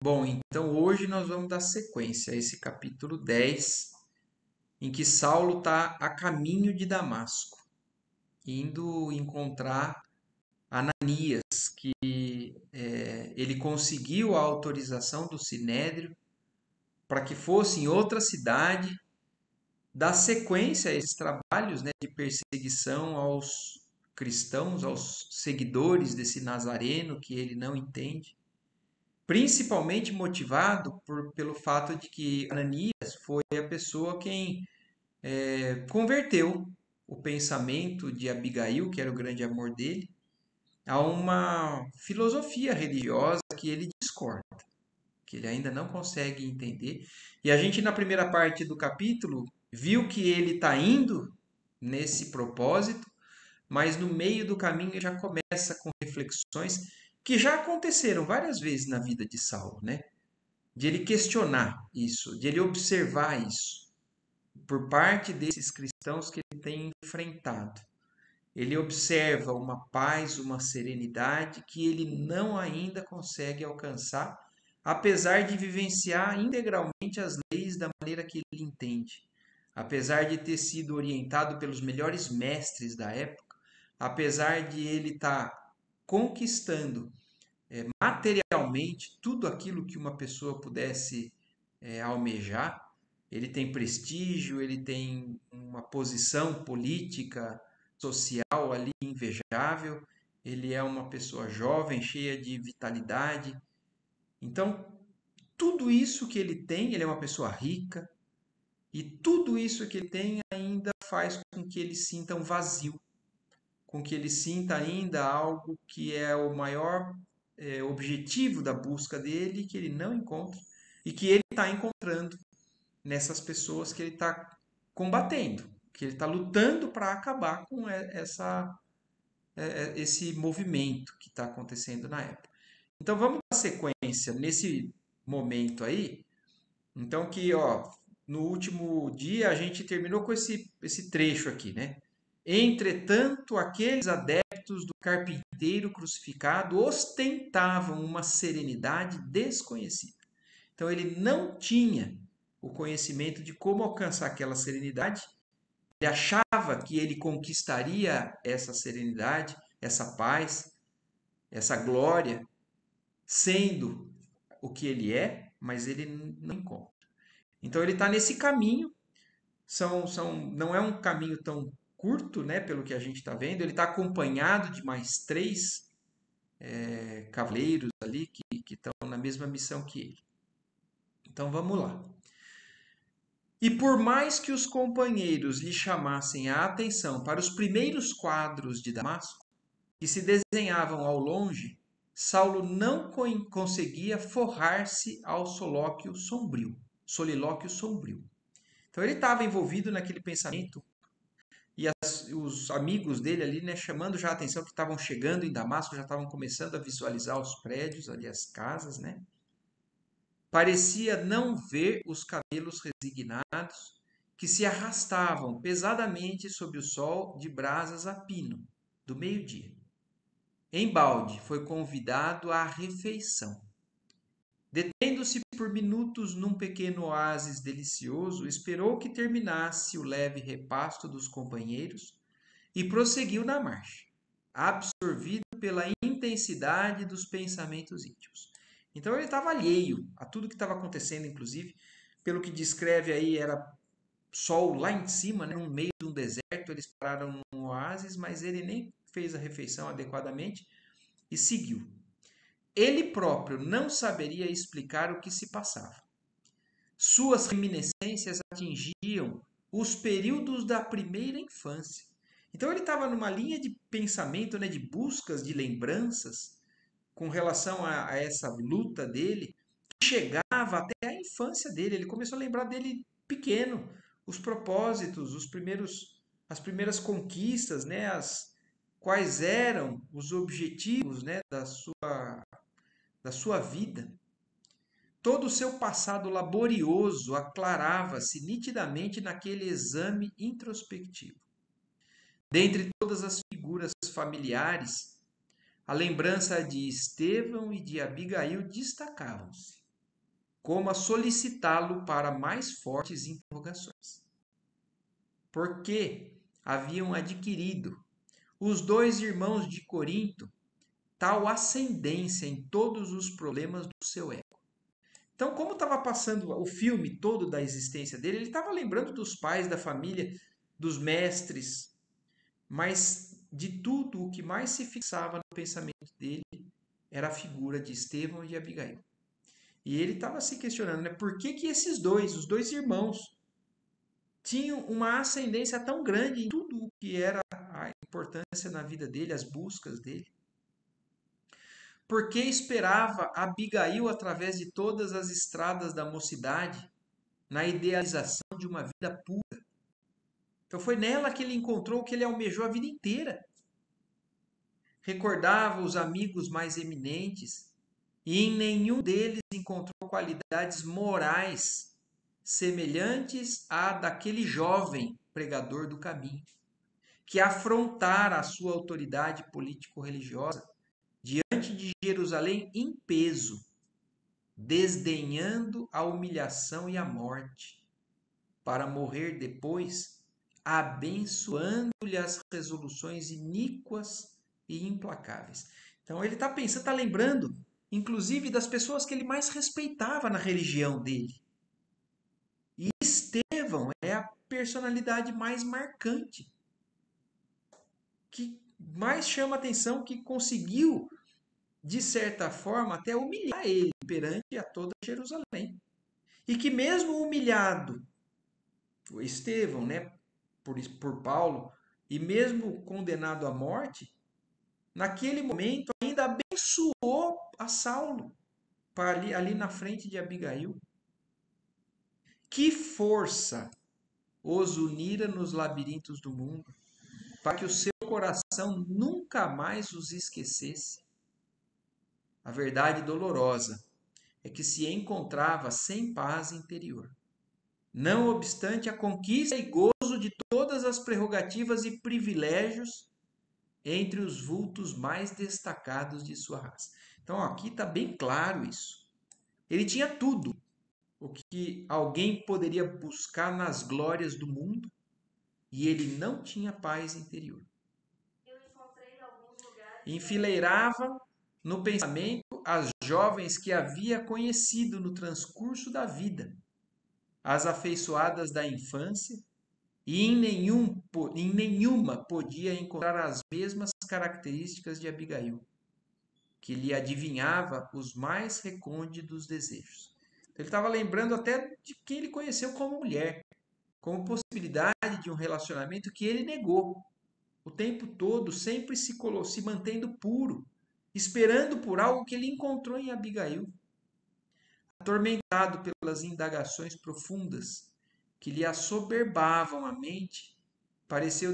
Bom, então hoje nós vamos dar sequência a esse capítulo 10, em que Saulo está a caminho de Damasco, indo encontrar Ananias, que ele conseguiu a autorização do Sinédrio para que fosse em outra cidade, dar sequência a esses trabalhos, né, de perseguição aos cristãos, aos seguidores desse Nazareno que ele não entende. Principalmente motivado pelo fato de que Ananias foi a pessoa quem converteu o pensamento de Abigail, que era o grande amor dele, a uma filosofia religiosa que ele discorda, que ele ainda não consegue entender. E a gente, na primeira parte do capítulo, viu que ele está indo nesse propósito, mas no meio do caminho ele já começa com reflexões que já aconteceram várias vezes na vida de Saulo, né? De ele questionar isso, de ele observar isso por parte desses cristãos que ele tem enfrentado. Ele observa uma paz, uma serenidade que ele não ainda consegue alcançar, apesar de vivenciar integralmente as leis da maneira que ele entende. Apesar de ter sido orientado pelos melhores mestres da época, apesar de ele estar conquistando materialmente tudo aquilo que uma pessoa pudesse almejar. Ele tem prestígio, ele tem uma posição política, social ali invejável. Ele é uma pessoa jovem, cheia de vitalidade. Então, tudo isso que ele tem, ele é uma pessoa rica, e tudo isso que ele tem ainda faz com que ele sinta um vazio, com que ele sinta ainda algo que é o maior objetivo da busca dele, que ele não encontra, e que ele está encontrando nessas pessoas que ele está combatendo, que ele está lutando para acabar com esse movimento que está acontecendo na época. Então vamos dar sequência nesse momento aí. Então que, ó, no último dia a gente terminou com esse trecho aqui, né? Entretanto, aqueles adeptos do carpinteiro crucificado ostentavam uma serenidade desconhecida. Então ele não tinha o conhecimento de como alcançar aquela serenidade. Ele achava que ele conquistaria essa serenidade, essa paz, essa glória, sendo o que ele é, mas ele não encontra. Então ele está nesse caminho. Não é um caminho tão curto, né, pelo que a gente está vendo. Ele está acompanhado de mais três cavaleiros ali que estão na mesma missão que ele. Então vamos lá. E por mais que os companheiros lhe chamassem a atenção para os primeiros quadros de Damasco, que se desenhavam ao longe, Saulo não conseguia forrar-se ao solilóquio sombrio. Então ele estava envolvido naquele pensamento e os amigos dele ali, né, chamando já a atenção que estavam chegando em Damasco, já estavam começando a visualizar os prédios ali, as casas, né? Parecia não ver os camelos resignados que se arrastavam pesadamente sob o sol de brasas a pino do meio-dia. Embalde foi convidado à refeição. Detendo-se por minutos num pequeno oásis delicioso, esperou que terminasse o leve repasto dos companheiros e prosseguiu na marcha, absorvido pela intensidade dos pensamentos íntimos. Então ele estava alheio a tudo que estava acontecendo, inclusive, pelo que descreve aí, era sol lá em cima, né, no meio de um deserto, eles pararam num oásis, mas ele nem fez a refeição adequadamente e seguiu. Ele próprio não saberia explicar o que se passava. Suas reminiscências atingiam os períodos da primeira infância. Então ele estava numa linha de pensamento, né, de buscas, de lembranças com relação a essa luta dele, que chegava até a infância dele. Ele começou a lembrar dele pequeno, os propósitos, as primeiras conquistas, né, quais eram os objetivos, né, da sua vida. Todo o seu passado laborioso aclarava-se nitidamente naquele exame introspectivo. Dentre todas as figuras familiares, a lembrança de Estevão e de Abigail destacavam-se. como a solicitá-lo para mais fortes interrogações. Porque haviam adquirido os dois irmãos de Corinto tal ascendência em todos os problemas do seu ego. Então, como estava passando o filme todo da existência dele, ele estava lembrando dos pais, da família, dos mestres, mas de tudo o que mais se fixava no pensamento dele era a figura de Estevão e de Abigail. E ele estava se questionando, né, por que esses dois, os dois irmãos, tinham uma ascendência tão grande em tudo o que era a importância na vida dele, as buscas dele. Por que esperava Abigail através de todas as estradas da mocidade, na idealização de uma vida pura? Então foi nela que ele encontrou o que ele almejou a vida inteira. Recordava os amigos mais eminentes e em nenhum deles encontrou qualidades morais semelhantes à daquele jovem pregador do caminho, que afrontara a sua autoridade político-religiosa diante de Jerusalém em peso, desdenhando a humilhação e a morte, para morrer depois abençoando-lhe as resoluções iníquas e implacáveis. Então ele está pensando, está lembrando, inclusive, das pessoas que ele mais respeitava na religião dele. E Estevão é a personalidade mais marcante, que mais chama atenção, que conseguiu, de certa forma, até humilhar ele perante a toda Jerusalém. E que mesmo humilhado, o Estevão, né, por Paulo, e mesmo condenado à morte, naquele momento ainda abençoou a Saulo para ali na frente de Abigail. Que força os unira nos labirintos do mundo, para que o seu coração nunca mais os esquecesse. A verdade dolorosa é que se encontrava sem paz interior, não obstante a conquista e gozo de todas as prerrogativas e privilégios entre os vultos mais destacados de sua raça. Então aqui está bem claro isso. Ele tinha tudo o que alguém poderia buscar nas glórias do mundo e ele não tinha paz interior. Enfileirava no pensamento as jovens que havia conhecido no transcurso da vida, as afeiçoadas da infância, e em nenhuma podia encontrar as mesmas características de Abigail, que lhe adivinhava os mais recônditos desejos. Ele estava lembrando até de quem ele conheceu como mulher, como possibilidade de um relacionamento que ele negou o tempo todo, sempre se mantendo puro, esperando por algo que ele encontrou em Abigail. Atormentado pelas indagações profundas que lhe assoberbavam a mente, pareceu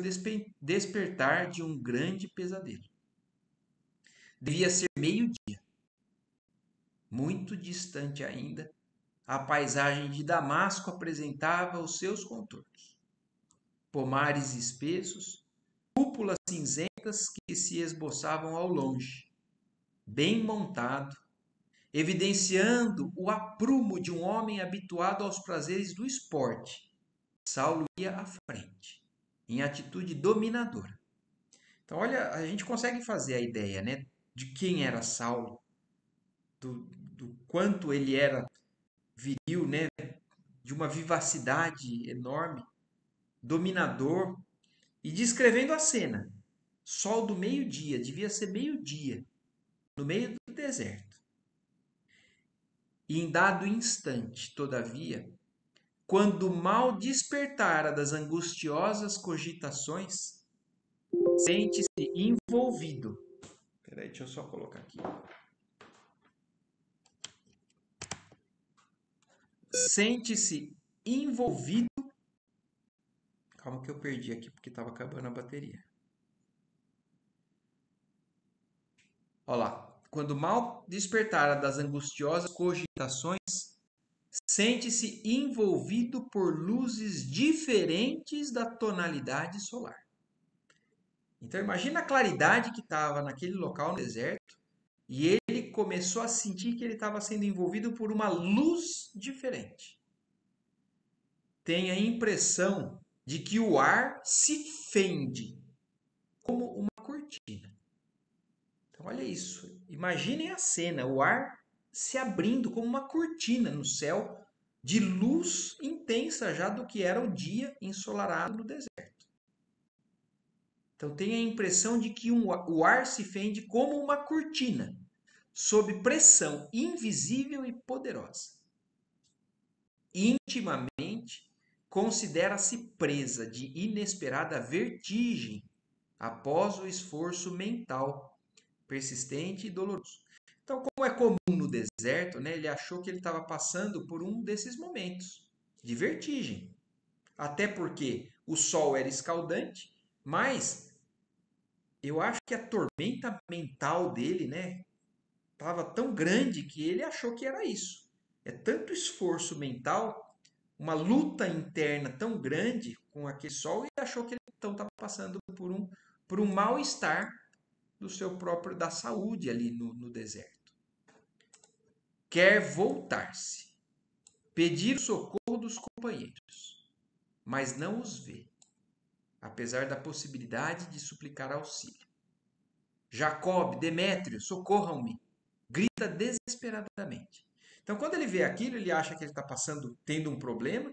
despertar de um grande pesadelo. Devia ser meio-dia. Muito distante ainda, a paisagem de Damasco apresentava os seus contornos. Pomares espessos, cúpulas cinzentas que se esboçavam ao longe, bem montado, evidenciando o aprumo de um homem habituado aos prazeres do esporte. Saulo ia à frente, em atitude dominadora. Então, olha, a gente consegue fazer a ideia, né, de quem era Saulo, do quanto ele era viril, né, de uma vivacidade enorme, dominador, e descrevendo a cena. Sol do meio-dia, devia ser meio-dia, no meio do deserto. E em dado instante, todavia, quando mal despertara das angustiosas cogitações, sente-se envolvido. Peraí, deixa eu só colocar aqui. Sente-se envolvido. Calma que eu perdi aqui porque estava acabando a bateria. Olha lá. Quando mal despertara das angustiosas cogitações, sente-se envolvido por luzes diferentes da tonalidade solar. Então imagina a claridade que estava naquele local no deserto, E ele começou a sentir que ele estava sendo envolvido por uma luz diferente. Tem a impressão de que o ar se fende como uma cortina. Então, olha isso. Imaginem a cena: o ar se abrindo como uma cortina no céu, de luz intensa já do que era o dia ensolarado no deserto. Então, tem a impressão de que o ar se fende como uma cortina, sob pressão invisível e poderosa. Intimamente, considera-se presa de inesperada vertigem após o esforço mental persistente e doloroso. Então, como é comum no deserto, né, ele achou que ele estava passando por um desses momentos de vertigem. Até porque o sol era escaldante, mas eu acho que a tormenta mental dele, né, estava tão grande que ele achou que era isso. É tanto esforço mental, uma luta interna tão grande com aquele sol, e achou que ele então estava passando por um mal-estar do seu próprio, da saúde ali no deserto. Quer voltar-se, pedir o socorro dos companheiros, mas não os vê, apesar da possibilidade de suplicar auxílio. Jacob, Demétrio, socorram-me, grita desesperadamente. Então, quando ele vê aquilo, ele acha que ele está tendo um problema,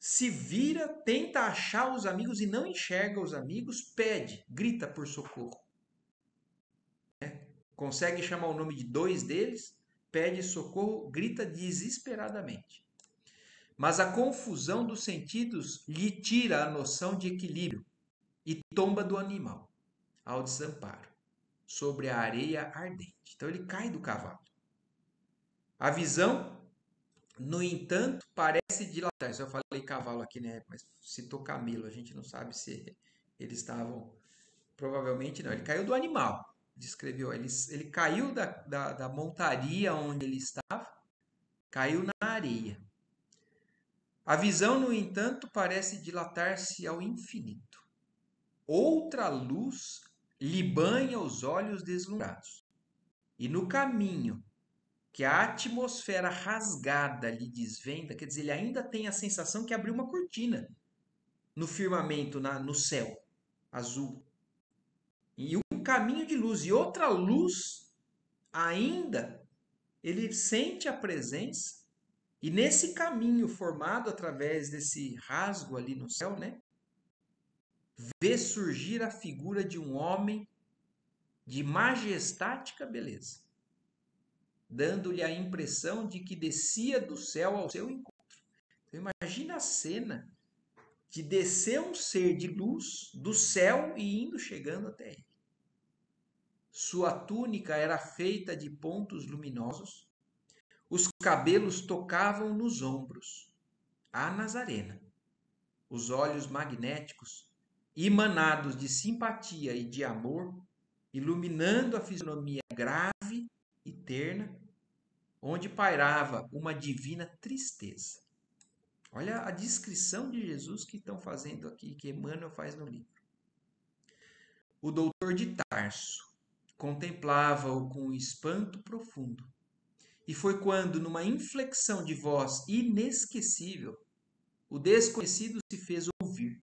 se vira, tenta achar os amigos e não enxerga os amigos, pede, grita por socorro. Consegue chamar o nome de 2 deles, pede socorro, grita desesperadamente. Mas a confusão dos sentidos lhe tira a noção de equilíbrio e tomba do animal ao desamparo, sobre a areia ardente. Então ele cai do cavalo. A visão, no entanto, parece dilatar. Eu falei cavalo aqui, né? Mas citou camelo, a gente não sabe se eles estavam. Provavelmente não. Ele caiu do animal, descreveu. Ele caiu da montaria onde ele estava, caiu na areia. A visão, no entanto, parece dilatar-se ao infinito. Outra luz lhe banha os olhos deslumbrados. E no caminho que a atmosfera rasgada lhe desvenda, quer dizer, ele ainda tem a sensação que abriu uma cortina no firmamento, no céu azul. E um caminho de luz e outra luz ainda, ele sente a presença, e nesse caminho formado através desse rasgo ali no céu, né, vê surgir a figura de um homem de majestática beleza, dando-lhe a impressão de que descia do céu ao seu encontro. Então, imagina a cena de descer um ser de luz do céu e indo chegando até ele. Sua túnica era feita de pontos luminosos, os cabelos tocavam nos ombros. A Nazarena, os olhos magnéticos, emanados de simpatia e de amor, iluminando a fisionomia grave e terna, onde pairava uma divina tristeza. Olha a descrição de Jesus que estão fazendo aqui, que Emmanuel faz no livro. O doutor de Tarso contemplava-o com um espanto profundo. E foi quando, numa inflexão de voz inesquecível, o desconhecido se fez ouvir.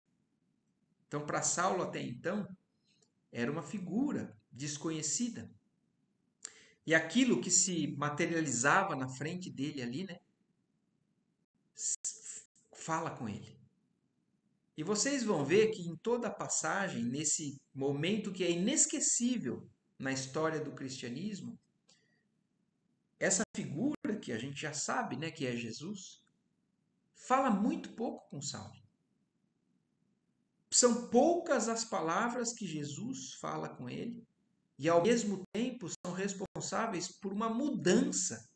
Então, para Saulo, até então, era uma figura desconhecida. E aquilo que se materializava na frente dele ali, né? Fala com ele. E vocês vão ver que em toda a passagem, nesse momento que é inesquecível na história do cristianismo, essa figura que a gente já sabe, né, que é Jesus, fala muito pouco com Saulo. São poucas as palavras que Jesus fala com ele, e ao mesmo tempo são responsáveis por uma mudança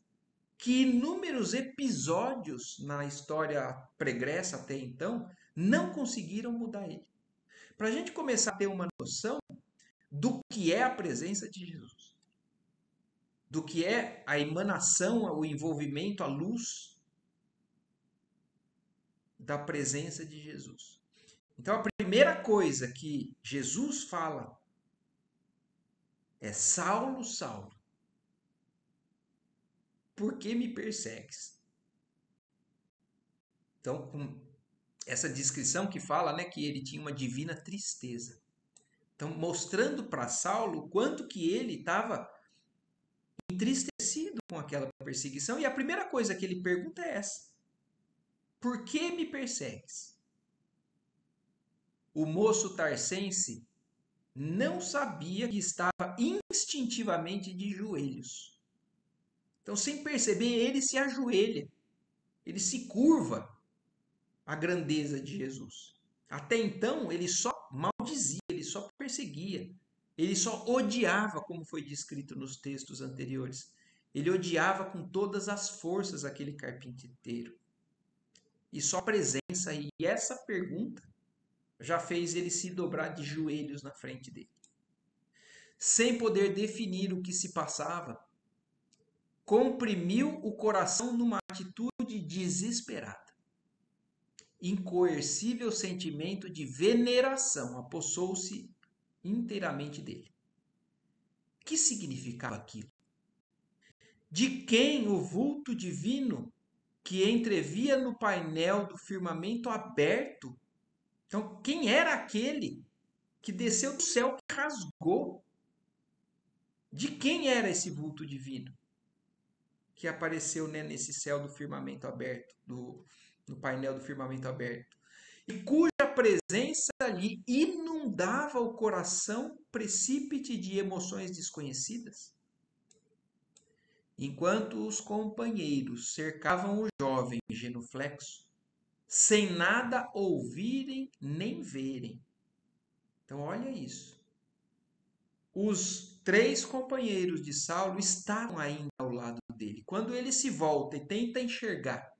que inúmeros episódios na história pregressa até então não conseguiram mudar ele. Para a gente começar a ter uma noção do que é a presença de Jesus, do que é a emanação, o envolvimento, a luz da presença de Jesus. Então, a primeira coisa que Jesus fala é: Saulo, Saulo, por que me persegues? Então, com essa descrição que fala, né, que ele tinha uma divina tristeza. Então, mostrando para Saulo o quanto que ele estava entristecido com aquela perseguição. E a primeira coisa que ele pergunta é essa: por que me persegues? O moço tarsense não sabia que estava instintivamente de joelhos. Então, sem perceber, ele se ajoelha, ele se curva à grandeza de Jesus. Até então, ele só maldizia, ele só perseguia, ele só odiava, como foi descrito nos textos anteriores. Ele odiava com todas as forças aquele carpinteiro. E só a presença e essa pergunta já fez ele se dobrar de joelhos na frente dele. Sem poder definir o que se passava, comprimiu o coração numa atitude desesperada. Incoercível sentimento de veneração apossou-se inteiramente dele. O que significava aquilo? De quem o vulto divino que entrevia no painel do firmamento aberto? Então, quem era aquele que desceu do céu, que rasgou? De quem era esse vulto divino que apareceu, né, nesse céu do firmamento aberto, no painel do firmamento aberto? E cuja presença ali inundava o coração precípite de emoções desconhecidas? Enquanto os companheiros cercavam o jovem genuflexo, sem nada ouvirem nem verem. Então, olha isso. Os 3 companheiros de Saulo estavam ainda ao lado dele. Quando ele se volta e tenta enxergar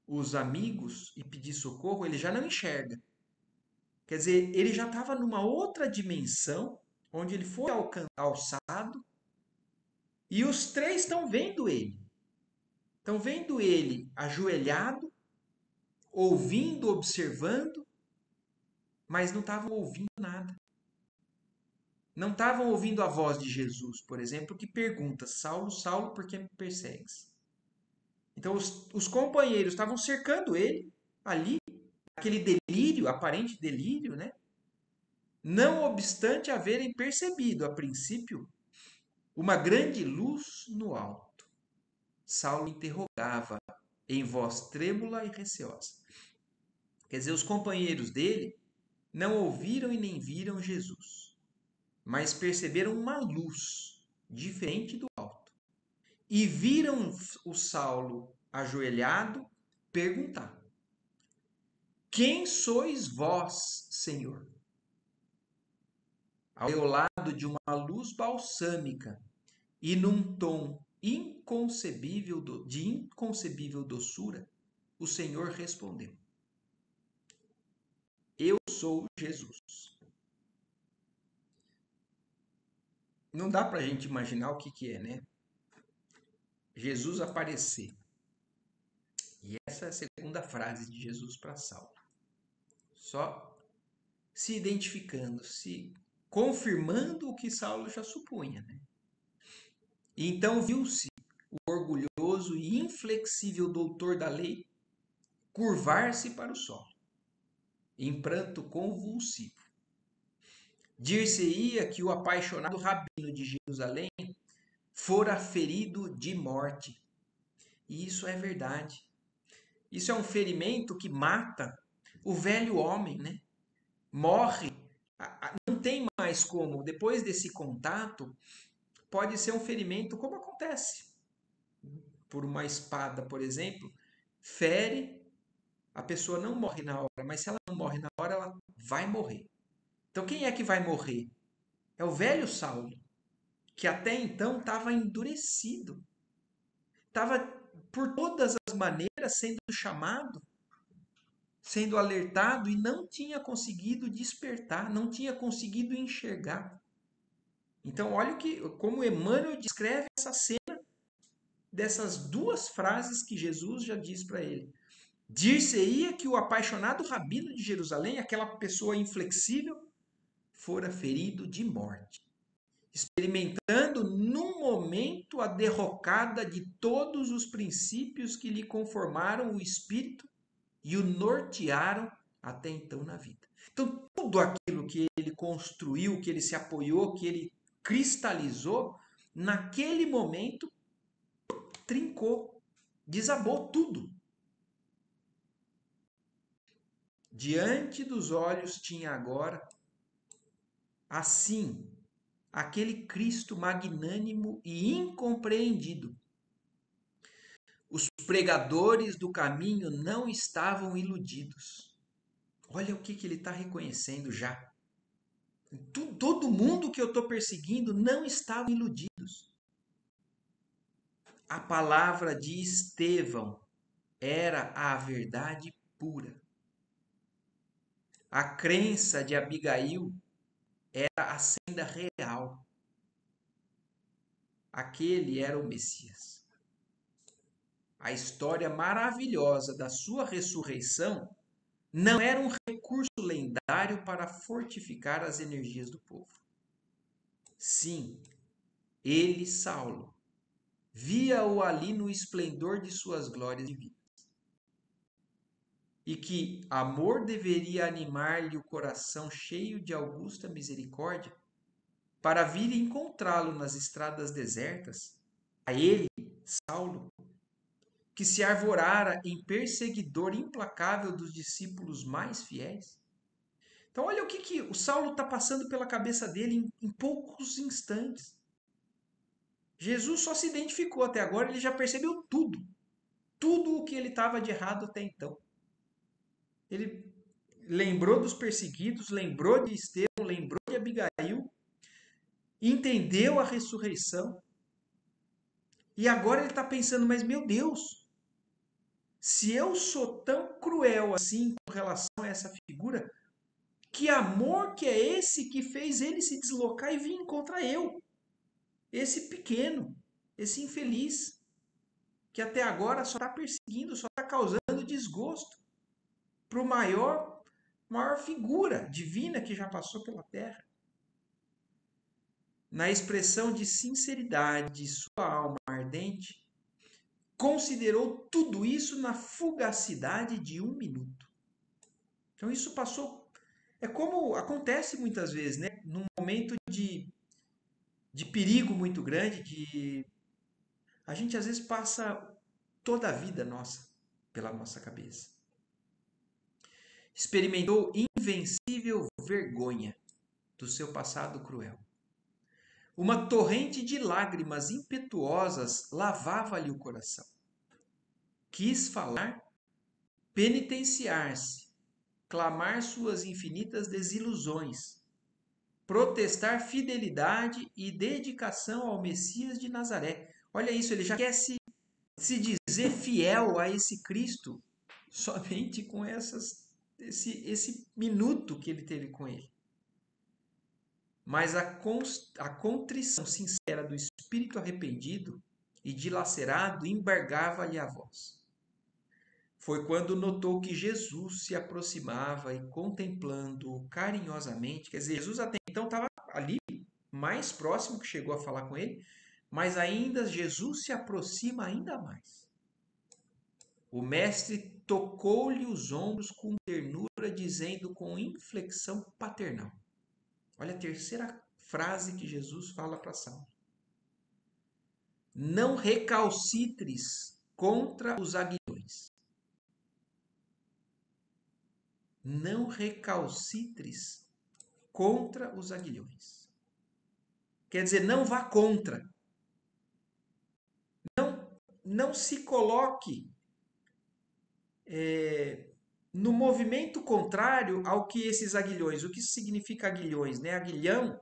os amigos e pedir socorro, ele já não enxerga. Quer dizer, ele já estava numa outra dimensão, onde ele foi alçado, e os 3 estão vendo ele. Estão vendo ele ajoelhado, ouvindo, observando, mas não estavam ouvindo nada. Não estavam ouvindo a voz de Jesus, por exemplo, que pergunta: Saulo, Saulo, por que me persegues? Então, os companheiros estavam cercando ele ali, aquele delírio, aparente delírio, né? Não obstante haverem percebido, a princípio, uma grande luz no alto. Saulo interrogava em voz trêmula e receosa. Quer dizer, os companheiros dele não ouviram e nem viram Jesus, mas perceberam uma luz diferente do alto. E viram o Saulo ajoelhado perguntar: quem sois vós, Senhor? Ao lado de uma luz balsâmica e num tom inconcebível de inconcebível doçura, o Senhor respondeu: eu sou Jesus. Não dá para a gente imaginar o que é, né? Jesus aparecer. E essa é a segunda frase de Jesus para Saulo. Só se identificando, se confirmando o que Saulo já supunha, né? E então viu-se o orgulhoso e inflexível doutor da lei curvar-se para o solo, em pranto convulsivo. Dir-se-ia que o apaixonado rabino de Jerusalém fora ferido de morte. E isso é verdade. Isso é um ferimento que mata o velho homem, né? Morre. Não tem mais como. Depois desse contato, pode ser um ferimento, como acontece por uma espada, por exemplo. Fere, a pessoa não morre na hora, mas se ela não morre na hora, ela vai morrer. Então, quem é que vai morrer? É o velho Saulo, que até então estava endurecido. Estava, por todas as maneiras, sendo chamado, sendo alertado e não tinha conseguido despertar, não tinha conseguido enxergar. Então, olha como Emmanuel descreve essa cena dessas 2 frases que Jesus já diz para ele. Dir-se-ia que o apaixonado rabino de Jerusalém, aquela pessoa inflexível, fora ferido de morte. experimentando num momento a derrocada de todos os princípios que lhe conformaram o espírito e o nortearam até então na vida. Então, tudo aquilo que ele construiu, que ele se apoiou, que ele cristalizou, naquele momento trincou, desabou tudo. Diante dos olhos tinha agora, assim, aquele Cristo magnânimo e incompreendido. Os pregadores do caminho não estavam iludidos. Olha o que ele está reconhecendo já. Todo mundo que eu estou perseguindo não estavam iludidos. A palavra de Estevão era a verdade pura. A crença de Abigail era a senda real. Aquele era o Messias. A história maravilhosa da sua ressurreição não era um recurso lendário para fortificar as energias do povo. Sim, ele, Saulo, via-o ali no esplendor de suas glórias divinas. E que amor deveria animar-lhe o coração cheio de augusta misericórdia para vir encontrá-lo nas estradas desertas, a ele, Saulo, que se arvorara em perseguidor implacável dos discípulos mais fiéis. Então, olha o que o Saulo está passando pela cabeça dele em poucos instantes. Jesus só se identificou até agora, ele já percebeu tudo. Tudo o que ele estava de errado até então. Ele lembrou dos perseguidos, lembrou de Estevão, lembrou de Abigail, entendeu a ressurreição. E agora ele está pensando, mas meu Deus, se eu sou tão cruel assim com relação a essa figura, que amor que é esse que fez ele se deslocar e vir encontrar eu? Esse pequeno, esse infeliz, que até agora só está perseguindo, só está causando desgosto para o maior figura divina que já passou pela terra. Na expressão de sinceridade de sua alma ardente, considerou tudo isso na fugacidade de um minuto. Então isso passou, é como acontece muitas vezes, né? Num momento de perigo muito grande, que a gente às vezes passa toda a vida nossa pela nossa cabeça. Experimentou invencível vergonha do seu passado cruel. Uma torrente de lágrimas impetuosas lavava-lhe o coração. Quis falar, penitenciar-se, clamar suas infinitas desilusões, protestar fidelidade e dedicação ao Messias de Nazaré. Olha isso, ele já quer se dizer fiel a esse Cristo somente com esse minuto que ele teve com ele. Mas a contrição sincera do espírito arrependido e dilacerado embargava-lhe a voz. Foi quando notou que Jesus se aproximava e contemplando-o carinhosamente, quer dizer, Jesus até então estava ali, mais próximo, que chegou a falar com ele, mas ainda Jesus se aproxima ainda mais. O mestre tocou-lhe os ombros com ternura, dizendo com inflexão paternal. Olha a terceira frase que Jesus fala para Saulo. Não recalcitres contra os aguilhões. Não recalcitres contra os aguilhões. Quer dizer, não vá contra. Não se coloque no movimento contrário ao que esses aguilhões. O que isso significa aguilhões? Né? Aguilhão,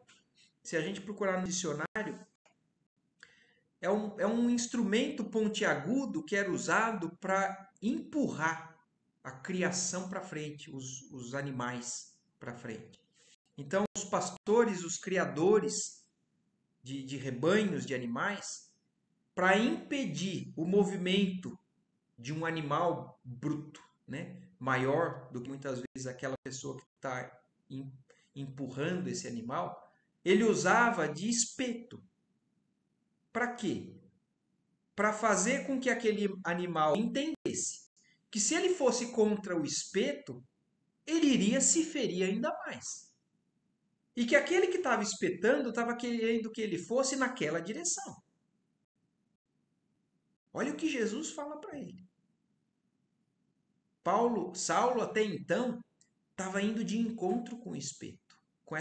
se a gente procurar no dicionário, é um instrumento pontiagudo que era usado para empurrar a criação para frente, os animais para frente. Então, os pastores, os criadores de rebanhos de animais, para impedir o movimento de um animal bruto, né? Maior do que muitas vezes aquela pessoa que está empurrando esse animal, Ele usava de espeto. Para quê? Para fazer com que aquele animal entendesse que se ele fosse contra o espeto, ele iria se ferir ainda mais. E que aquele que estava espetando estava querendo que ele fosse naquela direção. Olha o que Jesus fala para ele. Saulo até então estava indo de encontro com o espeto, com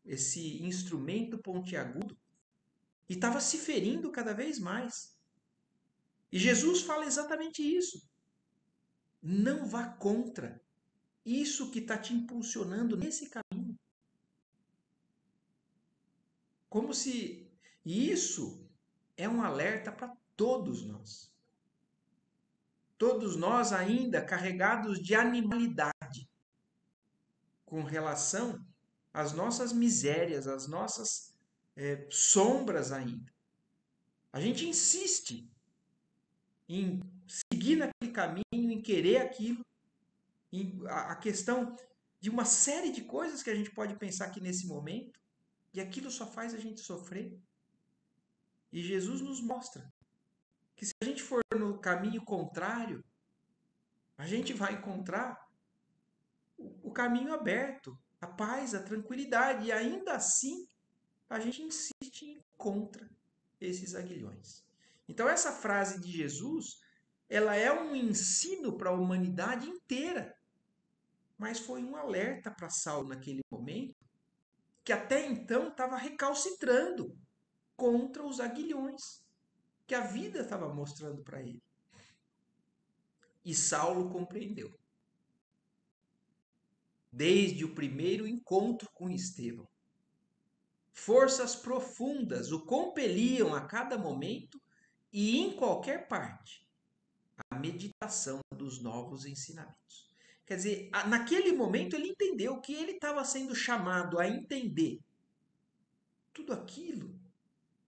esse instrumento pontiagudo, e estava se ferindo cada vez mais. E Jesus fala exatamente isso. Não vá contra isso que está te impulsionando nesse caminho. Como se isso é um alerta para todos nós. Todos nós ainda carregados de animalidade com relação às nossas misérias, às nossas sombras ainda. A gente insiste em seguir naquele caminho, em querer aquilo, a questão de uma série de coisas que a gente pode pensar aqui nesse momento, e aquilo só faz a gente sofrer. E Jesus nos mostra que se a gente for no caminho contrário, a gente vai encontrar o caminho aberto, a paz, a tranquilidade, e ainda assim a gente insiste em contra esses aguilhões. Então essa frase de Jesus, ela é um ensino para a humanidade inteira, mas foi um alerta para Saulo naquele momento, que até então estava recalcitrando contra os aguilhões que a vida estava mostrando para ele. E Saulo compreendeu. Desde o primeiro encontro com Estevão, forças profundas o compeliam a cada momento e em qualquer parte à meditação dos novos ensinamentos. Quer dizer, naquele momento ele entendeu que ele estava sendo chamado a entender tudo aquilo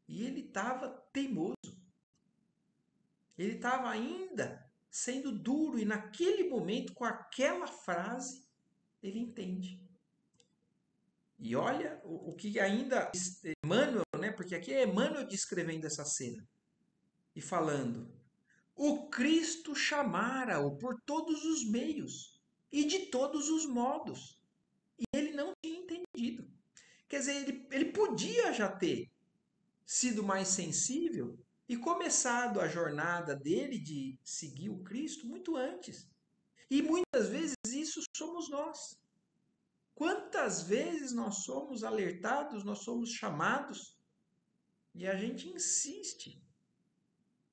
e ele estava teimoso. Ele estava ainda sendo duro e naquele momento, com aquela frase, ele entende. E olha o que ainda Emmanuel, né? Porque aqui é Emmanuel descrevendo essa cena e falando: o Cristo chamara-o por todos os meios e de todos os modos. E ele não tinha entendido. Quer dizer, ele podia já ter sido mais sensível e começado a jornada dele de seguir o Cristo muito antes. E muitas vezes isso somos nós. Quantas vezes nós somos alertados, nós somos chamados e a gente insiste,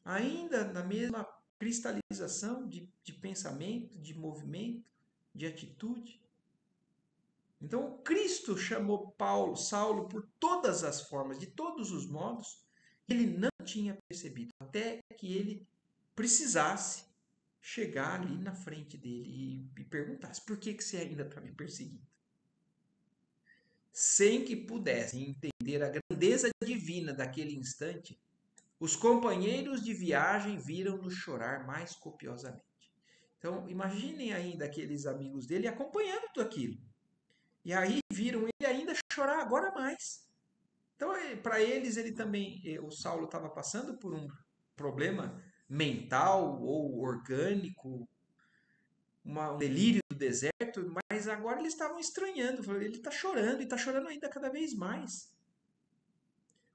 ainda na mesma cristalização de pensamento, de movimento, de atitude. Então, o Cristo chamou Saulo por todas as formas, de todos os modos, ele não tinha percebido, até que ele precisasse chegar ali na frente dele e perguntasse: por que você ainda está me perseguindo? Sem que pudessem entender a grandeza divina daquele instante, os companheiros de viagem viram-no chorar mais copiosamente. Então, imaginem ainda aqueles amigos dele acompanhando tudo aquilo. E aí viram ele ainda chorar agora mais. Então, para eles, ele também, o Saulo estava passando por um problema mental ou orgânico, um delírio do deserto, mas agora eles estavam estranhando. Ele está chorando e está chorando ainda cada vez mais.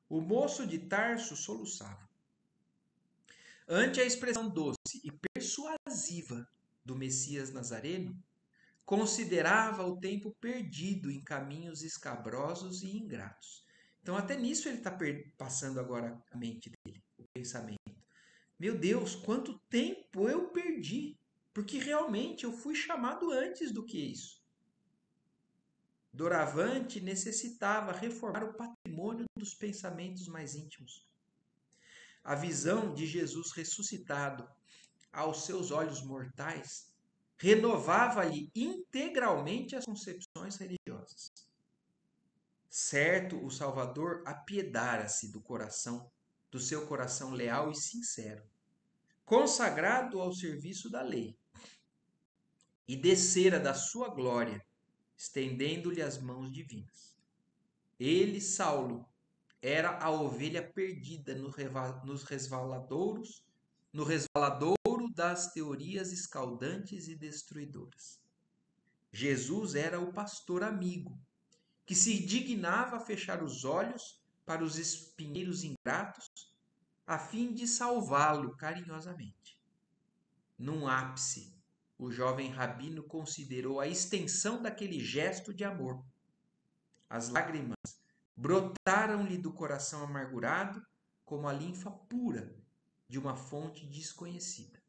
O moço de Tarso soluçava. Ante a expressão doce e persuasiva do Messias Nazareno, considerava o tempo perdido em caminhos escabrosos e ingratos. Então, até nisso ele está passando agora a mente dele, o pensamento. Meu Deus, quanto tempo eu perdi, porque realmente eu fui chamado antes do que isso. Doravante necessitava reformar o patrimônio dos pensamentos mais íntimos. A visão de Jesus ressuscitado aos seus olhos mortais renovava-lhe integralmente as concepções religiosas. Certo, o Salvador apiedara-se do seu coração leal e sincero, consagrado ao serviço da lei, e descera da sua glória, estendendo-lhe as mãos divinas. Ele, Saulo, era a ovelha perdida nos resvaladouros, no resvaladouro das teorias escaldantes e destruidoras. Jesus era o pastor amigo, que se dignava a fechar os olhos para os espinheiros ingratos, a fim de salvá-lo carinhosamente. Num ápice, o jovem rabino considerou a extensão daquele gesto de amor. As lágrimas brotaram-lhe do coração amargurado como a linfa pura de uma fonte desconhecida.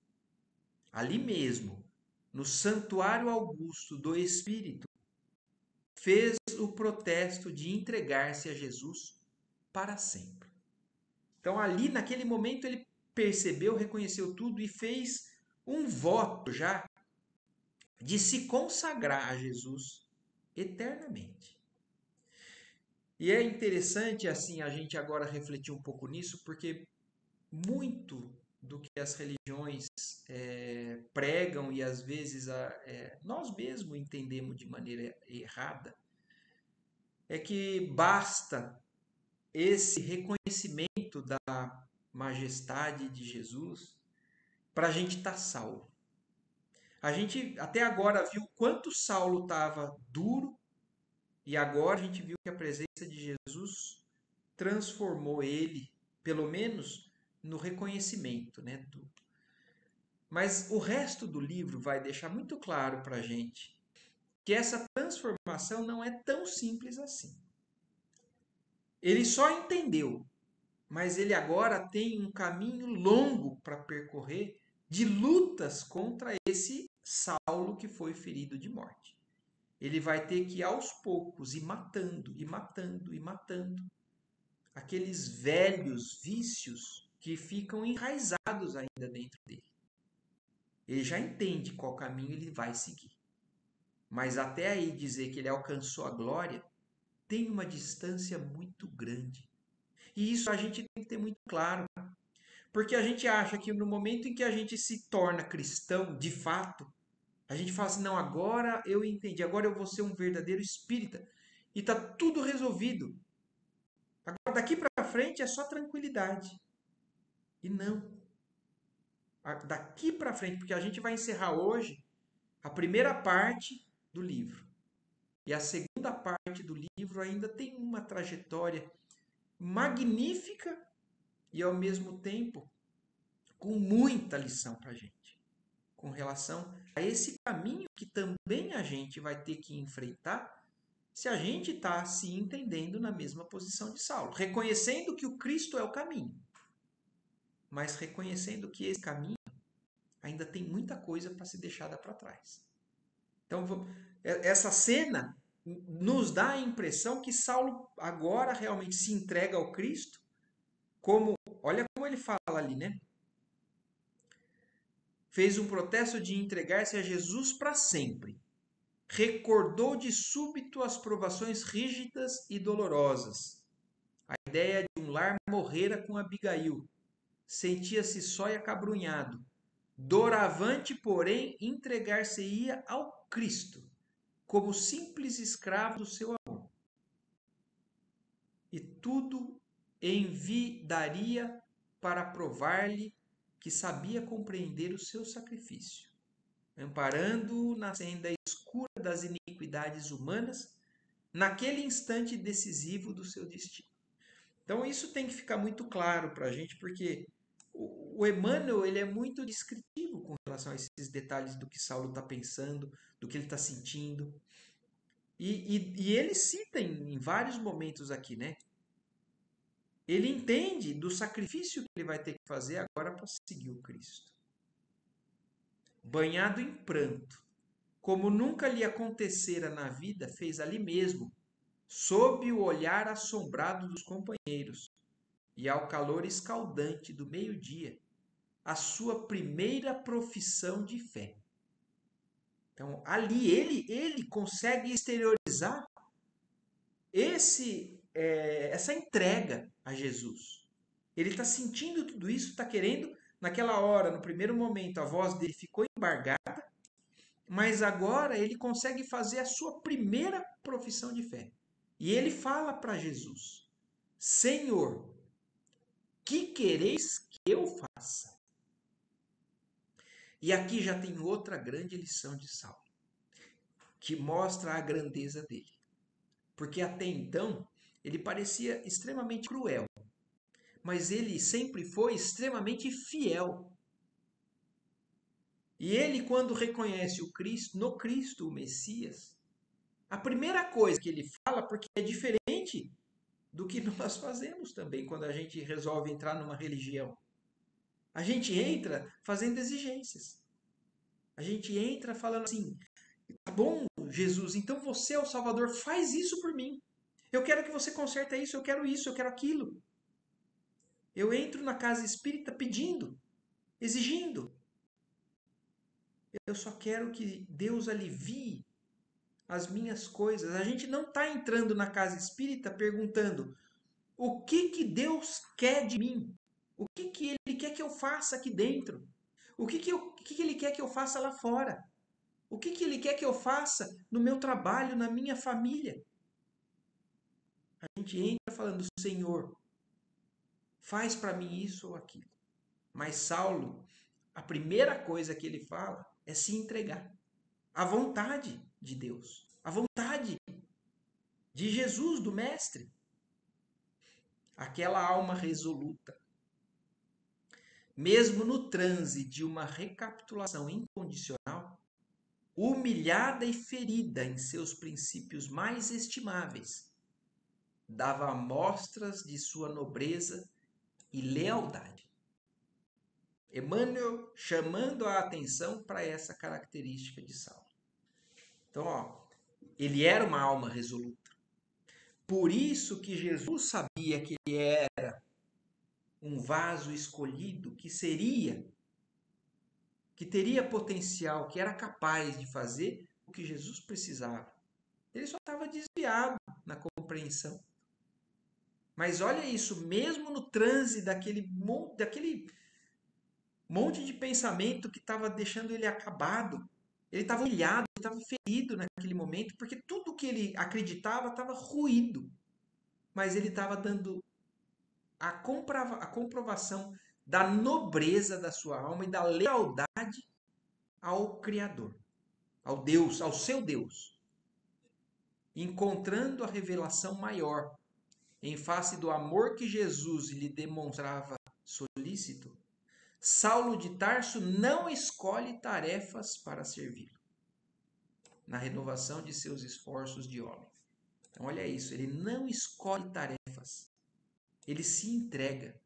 Ali mesmo, no santuário augusto do Espírito, fez o protesto de entregar-se a Jesus para sempre. Então, ali, naquele momento, ele percebeu, reconheceu tudo e fez um voto já de se consagrar a Jesus eternamente. E é interessante, assim, a gente agora refletir um pouco nisso, porque muito do que as religiões pregam e às vezes nós mesmos entendemos de maneira errada, é que basta esse reconhecimento da majestade de Jesus para a gente estar salvo. A gente até agora viu quanto Saulo estava duro e agora a gente viu que a presença de Jesus transformou ele, pelo menos no reconhecimento, né? Mas o resto do livro vai deixar muito claro para a gente que essa transformação não é tão simples assim. Ele só entendeu, mas ele agora tem um caminho longo para percorrer de lutas contra esse Saulo que foi ferido de morte. Ele vai ter que aos poucos ir matando, e matando, e matando aqueles velhos vícios que ficam enraizados ainda dentro dele. Ele já entende qual caminho ele vai seguir. Mas até aí dizer que ele alcançou a glória, tem uma distância muito grande. E isso a gente tem que ter muito claro. Porque a gente acha que no momento em que a gente se torna cristão, de fato, a gente fala assim, não, agora eu entendi, agora eu vou ser um verdadeiro espírita. E está tudo resolvido. Agora daqui para frente é só tranquilidade. E não. Daqui para frente, porque a gente vai encerrar hoje a primeira parte do livro. E a segunda parte do livro ainda tem uma trajetória magnífica e, ao mesmo tempo, com muita lição para a gente, com relação a esse caminho que também a gente vai ter que enfrentar se a gente está se entendendo na mesma posição de Saulo, reconhecendo que o Cristo é o caminho, mas reconhecendo que esse caminho ainda tem muita coisa para ser deixada para trás. Então, essa cena nos dá a impressão que Saulo agora realmente se entrega ao Cristo, como, olha como ele fala ali, né? Fez um protesto de entregar-se a Jesus para sempre. Recordou de súbito as provações rígidas e dolorosas. A ideia de um lar morrera com Abigail. Sentia-se só e acabrunhado. Doravante, porém, entregar-se-ia ao Cristo, como simples escravo do seu amor. E tudo envidaria para provar-lhe que sabia compreender o seu sacrifício, amparando-o na senda escura das iniquidades humanas, naquele instante decisivo do seu destino. Então isso tem que ficar muito claro para a gente, porque o Emmanuel ele é muito descritivo com relação a esses detalhes do que Saulo está pensando, do que ele está sentindo. E ele cita em vários momentos aqui, né? Ele entende do sacrifício que ele vai ter que fazer agora para seguir o Cristo. Banhado em pranto, como nunca lhe acontecera na vida, fez ali mesmo, sob o olhar assombrado dos companheiros, e ao calor escaldante do meio-dia, a sua primeira profissão de fé. Então, ali ele consegue exteriorizar essa entrega a Jesus. Ele está sentindo tudo isso, está querendo, naquela hora, no primeiro momento, a voz dele ficou embargada, mas agora ele consegue fazer a sua primeira profissão de fé. E ele fala para Jesus: Senhor, que quereis que eu faça? E aqui já tem outra grande lição de Saulo, que mostra a grandeza dele. Porque até então ele parecia extremamente cruel, mas ele sempre foi extremamente fiel. E ele, quando reconhece o Cristo, no Cristo, o Messias, a primeira coisa que ele fala, porque é diferente do que nós fazemos também quando a gente resolve entrar numa religião. A gente entra fazendo exigências. A gente entra falando assim: tá bom, Jesus, então você é o Salvador, faz isso por mim. Eu quero que você conserte isso, eu quero aquilo. Eu entro na casa espírita pedindo, exigindo. Eu só quero que Deus alivie as minhas coisas. A gente não está entrando na casa espírita perguntando o que que Deus quer de mim, o que que Ele quer que eu faça aqui dentro, o que que Ele quer que eu faça lá fora, o que que Ele quer que eu faça no meu trabalho, na minha família. A gente entra falando, Senhor, faz para mim isso ou aquilo. Mas Saulo, a primeira coisa que ele fala é se entregar à vontade de Deus, à vontade de Jesus, do Mestre. Aquela alma resoluta, mesmo no transe de uma recapitulação incondicional, humilhada e ferida em seus princípios mais estimáveis, dava mostras de sua nobreza e lealdade. Emmanuel chamando a atenção para essa característica de Saulo. Então, ó, ele era uma alma resoluta. Por isso que Jesus sabia que ele era um vaso escolhido que teria potencial, que era capaz de fazer o que Jesus precisava. Ele só estava desviado na compreensão. Mas olha isso, mesmo no transe daquele monte de pensamento que estava deixando ele acabado, ele estava humilhado, ele estava ferido naquele momento, porque tudo que ele acreditava estava ruído. Mas ele estava dando a comprovação da nobreza da sua alma e da lealdade ao Criador, ao Deus, ao seu Deus, encontrando a revelação maior em face do amor que Jesus lhe demonstrava solícito. Saulo de Tarso não escolhe tarefas para servi-lo na renovação de seus esforços de homem. Então, olha isso, ele não escolhe tarefas, ele se entrega.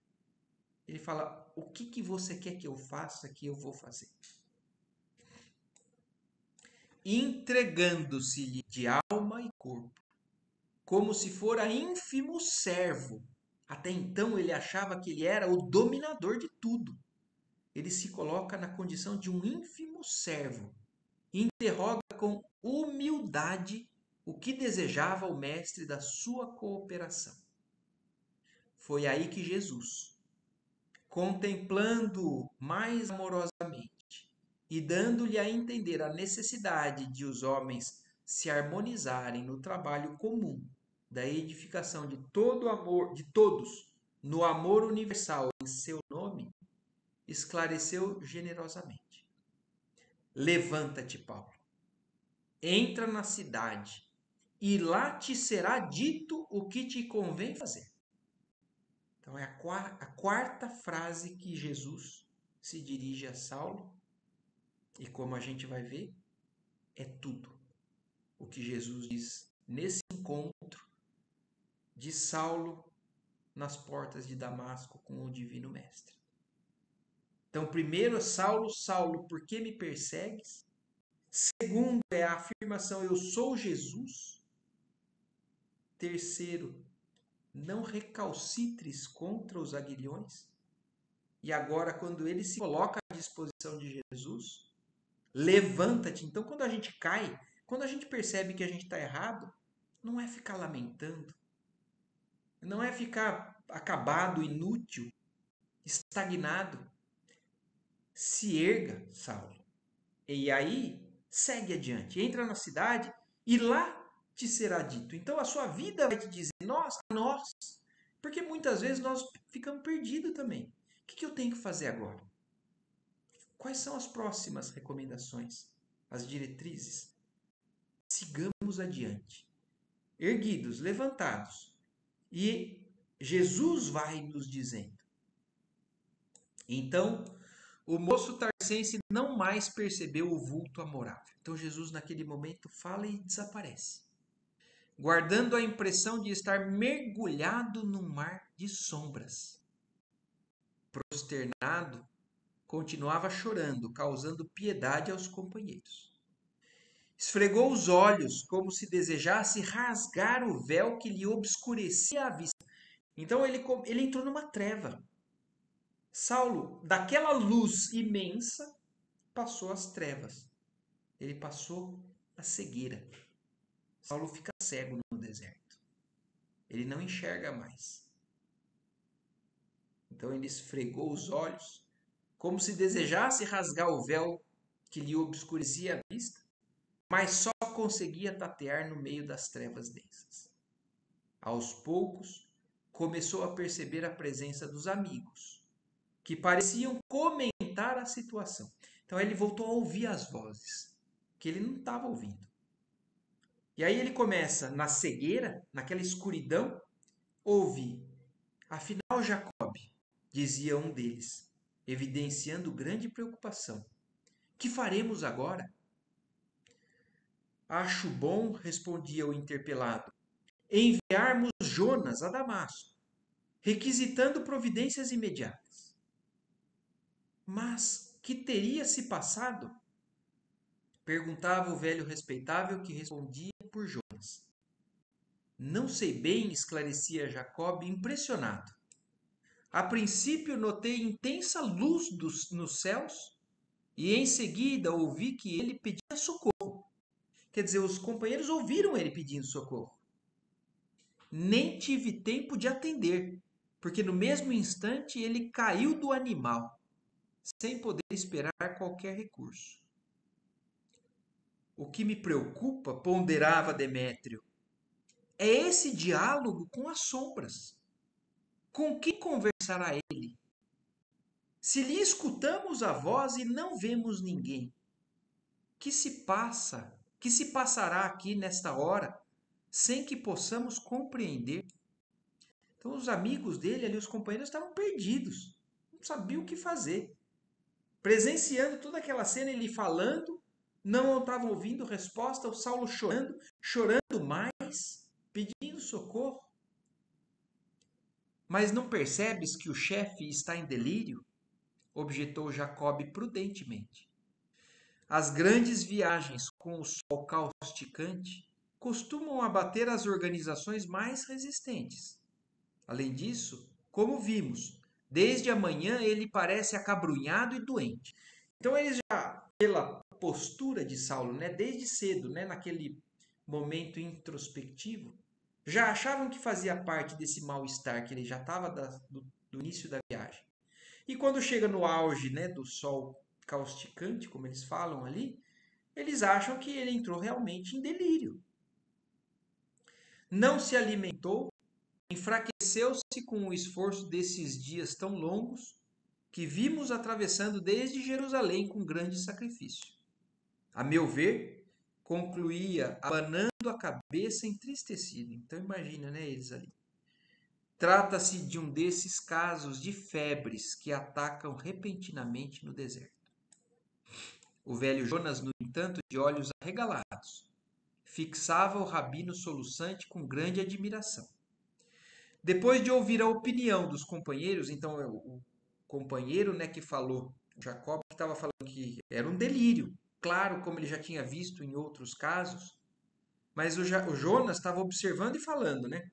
Ele fala: o que que você quer que eu faça, que eu vou fazer. Entregando-se-lhe de alma e corpo, como se fora ínfimo servo. Até então ele achava que ele era o dominador de tudo. Ele se coloca na condição de um ínfimo servo. Interroga com humildade o que desejava o mestre da sua cooperação. Foi aí que Jesus, contemplando-o mais amorosamente e dando-lhe a entender a necessidade de os homens se harmonizarem no trabalho comum da edificação de todo amor, de todos, no amor universal em seu nome, esclareceu generosamente: levanta-te, Paulo, entra na cidade, e lá te será dito o que te convém fazer. Então é a quarta frase que Jesus se dirige a Saulo, e como a gente vai ver, é tudo o que Jesus diz nesse encontro de Saulo nas portas de Damasco com o Divino Mestre. Então, primeiro, Saulo, Saulo, por que me persegues? Segundo, é a afirmação: eu sou Jesus. Terceiro, não recalcitres contra os aguilhões. E agora, quando ele se coloca à disposição de Jesus, levanta-te. Então, quando a gente cai, quando a gente percebe que a gente está errado, não é ficar lamentando, não é ficar acabado, inútil, estagnado. Se erga, Saulo. E aí, segue adiante. Entra na cidade e lá te será dito. Então a sua vida vai te dizer, nós. Porque muitas vezes nós ficamos perdidos também. O que eu tenho que fazer agora? Quais são as próximas recomendações? As diretrizes? Sigamos adiante. Erguidos, levantados. E Jesus vai nos dizendo. Então, o moço tarsense não mais percebeu o vulto amorável. Então Jesus naquele momento fala e desaparece, guardando a impressão de estar mergulhado num mar de sombras. Prosternado, continuava chorando, causando piedade aos companheiros. Esfregou os olhos, como se desejasse rasgar o véu que lhe obscurecia a vista. Então ele entrou numa treva. Saulo, daquela luz imensa, passou às trevas. Ele passou a cegueira. Saulo fica cego no deserto. Ele não enxerga mais. Então ele esfregou os olhos, como se desejasse rasgar o véu que lhe obscurecia a vista, mas só conseguia tatear no meio das trevas densas. Aos poucos, começou a perceber a presença dos amigos, que pareciam comentar a situação. Então ele voltou a ouvir as vozes, que ele não estava ouvindo. E aí ele começa, na cegueira, naquela escuridão, ouvir. Afinal, Jacob, dizia um deles, evidenciando grande preocupação. Que faremos agora? Acho bom, respondia o interpelado, enviarmos Jonas a Damasco, requisitando providências imediatas. Mas que teria se passado? Perguntava o velho respeitável que respondia por Jonas. Não sei bem, esclarecia Jacob, impressionado. A princípio notei intensa luz nos céus e em seguida ouvi que ele pedia socorro. Quer dizer, os companheiros ouviram ele pedindo socorro. Nem tive tempo de atender, porque no mesmo instante ele caiu do animal, sem poder esperar qualquer recurso. O que me preocupa, ponderava Demétrio, é esse diálogo com as sombras. Com quem conversará ele? Se lhe escutamos a voz e não vemos ninguém, que se passa, que se passará aqui nesta hora, sem que possamos compreender? Então os amigos dele ali, os companheiros, estavam perdidos, não sabiam o que fazer. Presenciando toda aquela cena, ele falando, não estavam ouvindo resposta, o Saulo chorando, chorando mais, pedindo socorro. Mas não percebes que o chefe está em delírio? Objetou Jacob prudentemente. As grandes viagens com o sol causticante costumam abater as organizações mais resistentes. Além disso, como vimos, desde a manhã ele parece acabrunhado e doente. Então eles já, pela postura de Saulo, né, desde cedo, né, naquele momento introspectivo, já achavam que fazia parte desse mal-estar, que ele já estava do início da viagem. E quando chega no auge, né, do sol causticante, como eles falam ali, eles acham que ele entrou realmente em delírio. Não se alimentou, enfraqueceu-se com o esforço desses dias tão longos que vimos atravessando desde Jerusalém com grande sacrifício. A meu ver, concluía, abanando a cabeça entristecido. Então imagina, né, eles ali. Trata-se de um desses casos de febres que atacam repentinamente no deserto. O velho Jonas, no entanto, de olhos arregalados, fixava o rabino soluçante com grande admiração. Depois de ouvir a opinião dos companheiros, então o companheiro, né, que falou, Jacob, que estava falando que era um delírio, claro, como ele já tinha visto em outros casos, mas o Jonas estava observando e falando, né?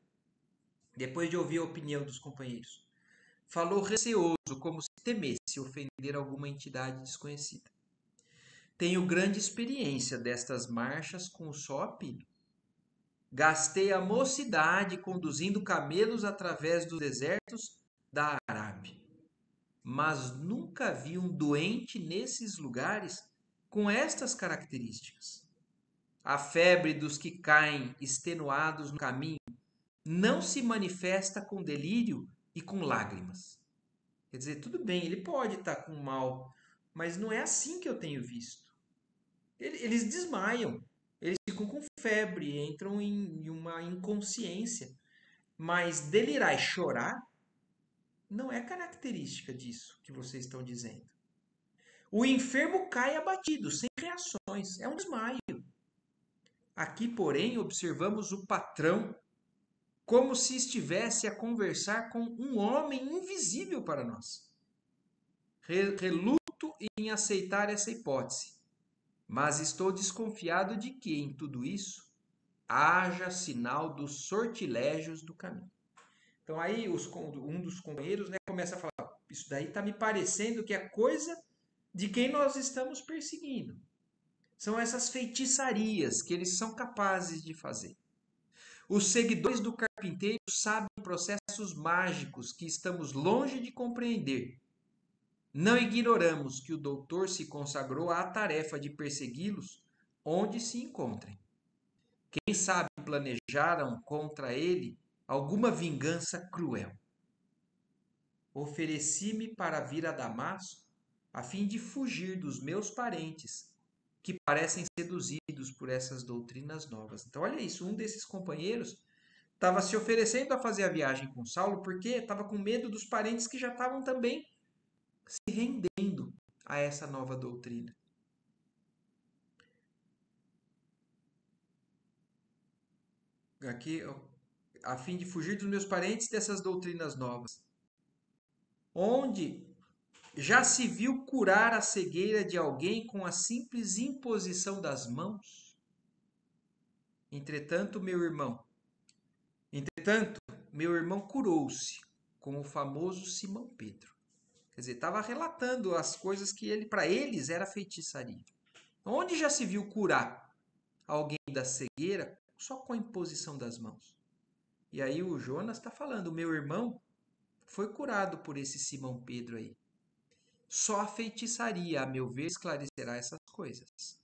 Depois de ouvir a opinião dos companheiros, falou receoso, como se temesse ofender alguma entidade desconhecida. Tenho grande experiência destas marchas com o sol a pilho. Gastei a mocidade conduzindo camelos através dos desertos da Arábia. Mas nunca vi um doente nesses lugares com estas características. A febre dos que caem extenuados no caminho não se manifesta com delírio e com lágrimas. Quer dizer, tudo bem, ele pode estar com mal, mas não é assim que eu tenho visto. Eles desmaiam, eles ficam com febre, entram em uma inconsciência. Mas delirar e chorar não é característica disso que vocês estão dizendo. O enfermo cai abatido, sem reações, é um desmaio. Aqui, porém, observamos o patrão como se estivesse a conversar com um homem invisível para nós. Reluto em aceitar essa hipótese, mas estou desconfiado de que, em tudo isso, haja sinal dos sortilégios do caminho. Então aí um dos companheiros, né, começa a falar, isso daí está me parecendo que é coisa de quem nós estamos perseguindo. São essas feitiçarias que eles são capazes de fazer. Os seguidores do carpinteiro sabem processos mágicos que estamos longe de compreender. Não ignoramos que o doutor se consagrou à tarefa de persegui-los onde se encontrem. Quem sabe planejaram contra ele alguma vingança cruel. Ofereci-me para vir a Damasco a fim de fugir dos meus parentes, que parecem seduzidos por essas doutrinas novas. Então, olha isso, um desses companheiros estava se oferecendo a fazer a viagem com Saulo porque estava com medo dos parentes que já estavam também se rendendo a essa nova doutrina. Aqui, a fim de fugir dos meus parentes dessas doutrinas novas. Onde já se viu curar a cegueira de alguém com a simples imposição das mãos? Entretanto, meu irmão curou-se com o famoso Simão Pedro. Quer dizer, estava relatando as coisas que ele, para eles, era feitiçaria. Onde já se viu curar alguém da cegueira só com a imposição das mãos? E aí o Jonas está falando, meu irmão foi curado por esse Simão Pedro aí. Só a feitiçaria, a meu ver, esclarecerá essas coisas.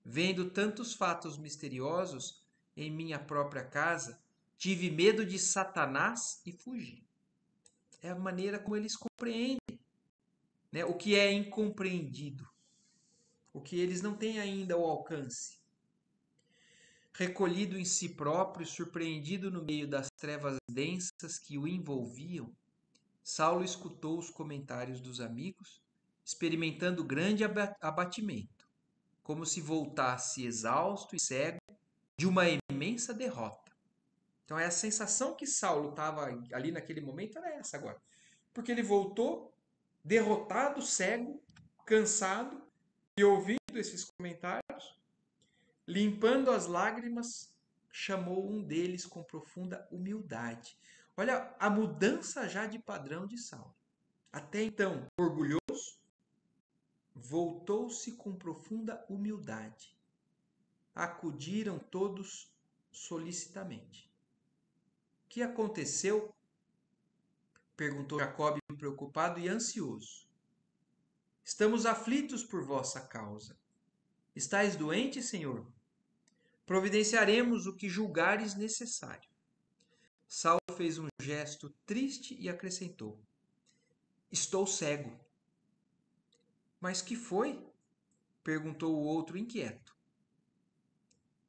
Vendo tantos fatos misteriosos em minha própria casa, tive medo de Satanás e fugi. É a maneira como eles compreendem, né? O que é incompreendido, o que eles não têm ainda o alcance. Recolhido em si próprio, surpreendido no meio das trevas densas que o envolviam, Saulo escutou os comentários dos amigos, experimentando grande abatimento, como se voltasse exausto e cego de uma imensa derrota. Então, a sensação que Saulo estava ali naquele momento era essa agora. Porque ele voltou derrotado, cego, cansado, e ouvindo esses comentários, limpando as lágrimas, chamou um deles com profunda humildade. Olha a mudança já de padrão de Saulo. Até então, orgulhoso, voltou-se com profunda humildade. Acudiram todos solicitamente. O que aconteceu? Perguntou Jacob, preocupado e ansioso. Estamos aflitos por vossa causa. Estais doente, Senhor? Providenciaremos o que julgares necessário. Saulo fez um gesto triste e acrescentou: Estou cego. Mas que foi? Perguntou o outro inquieto.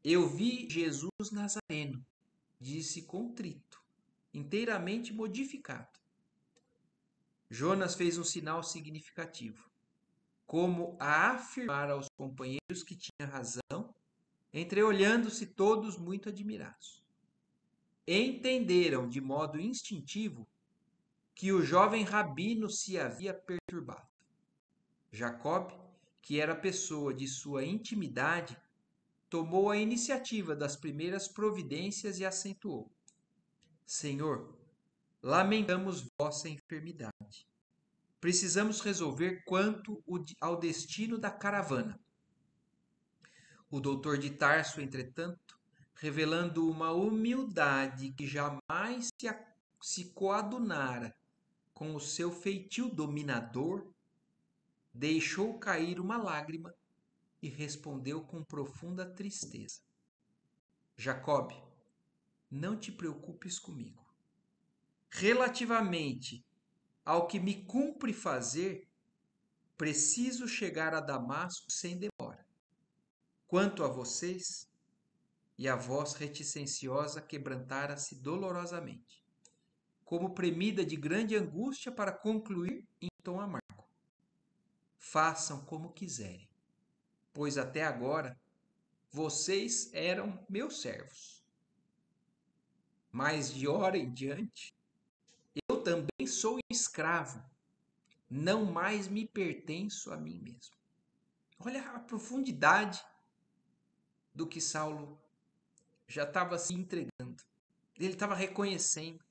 Eu vi Jesus Nazareno, disse contrito, inteiramente modificado. Jonas fez um sinal significativo, como a afirmar aos companheiros que tinha razão, entreolhando-se todos muito admirados. Entenderam de modo instintivo que o jovem rabino se havia perturbado. Jacob, que era pessoa de sua intimidade, tomou a iniciativa das primeiras providências e acentuou: Senhor, lamentamos vossa enfermidade. Precisamos resolver quanto ao destino da caravana. O doutor de Tarso, entretanto, revelando uma humildade que jamais se coadunara com o seu feitio dominador, deixou cair uma lágrima e respondeu com profunda tristeza: Jacob, não te preocupes comigo. Relativamente ao que me cumpre fazer, preciso chegar a Damasco sem demora. Quanto a vocês, e a voz reticenciosa quebrantara-se dolorosamente, como premida de grande angústia para concluir em tom amargo. Façam como quiserem, pois até agora vocês eram meus servos. Mas de hora em diante, eu também sou escravo, não mais me pertenço a mim mesmo. Olha a profundidade do que Saulo já estava se entregando. Ele estava reconhecendo.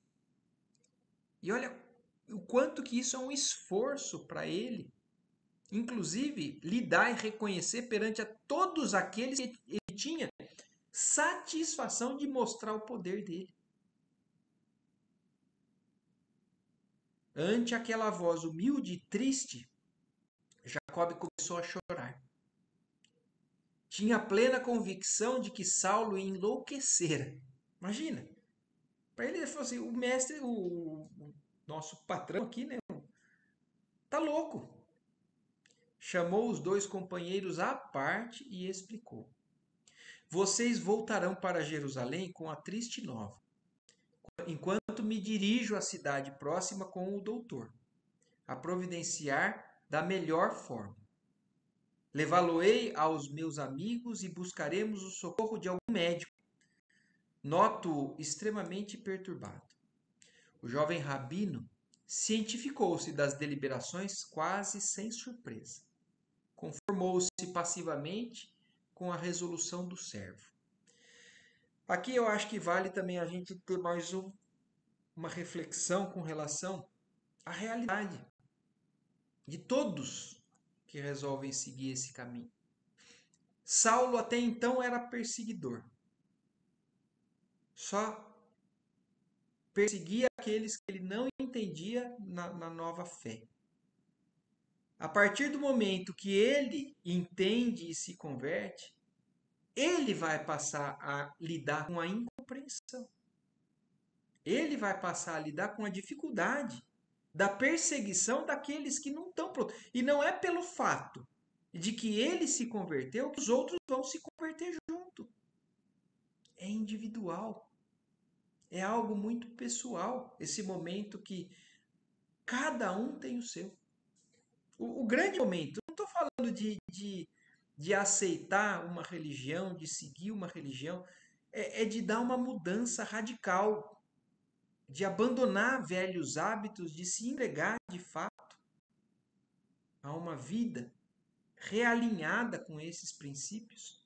E olha o quanto que isso é um esforço para ele, inclusive lidar e reconhecer perante a todos aqueles que ele tinha satisfação de mostrar o poder dele. Ante aquela voz humilde e triste, Jacob começou a chorar. Tinha plena convicção de que Saulo enlouquecera. Imagina, para ele falou assim, o mestre, o nosso patrão aqui, né, tá louco. Chamou os dois companheiros à parte e explicou: Vocês voltarão para Jerusalém com a triste nova, enquanto me dirijo à cidade próxima com o doutor, a providenciar da melhor forma. Levá-lo-ei aos meus amigos e buscaremos o socorro de algum médico. Noto-o extremamente perturbado. O jovem rabino cientificou-se das deliberações quase sem surpresa. Conformou-se passivamente com a resolução do servo. Aqui eu acho que vale também a gente ter mais uma reflexão com relação à realidade de todos que resolvem seguir esse caminho. Saulo até então era perseguidor. Só perseguia aqueles que ele não entendia na nova fé. A partir do momento que ele entende e se converte, ele vai passar a lidar com a incompreensão. Ele vai passar a lidar com a dificuldade da perseguição daqueles que não estão prontos. E não é pelo fato de que ele se converteu que os outros vão se converter junto. É individual. É algo muito pessoal. Esse momento que cada um tem o seu. O grande momento, não estou falando de aceitar uma religião, de seguir uma religião, é de dar uma mudança radical, de abandonar velhos hábitos, de se entregar de fato a uma vida realinhada com esses princípios,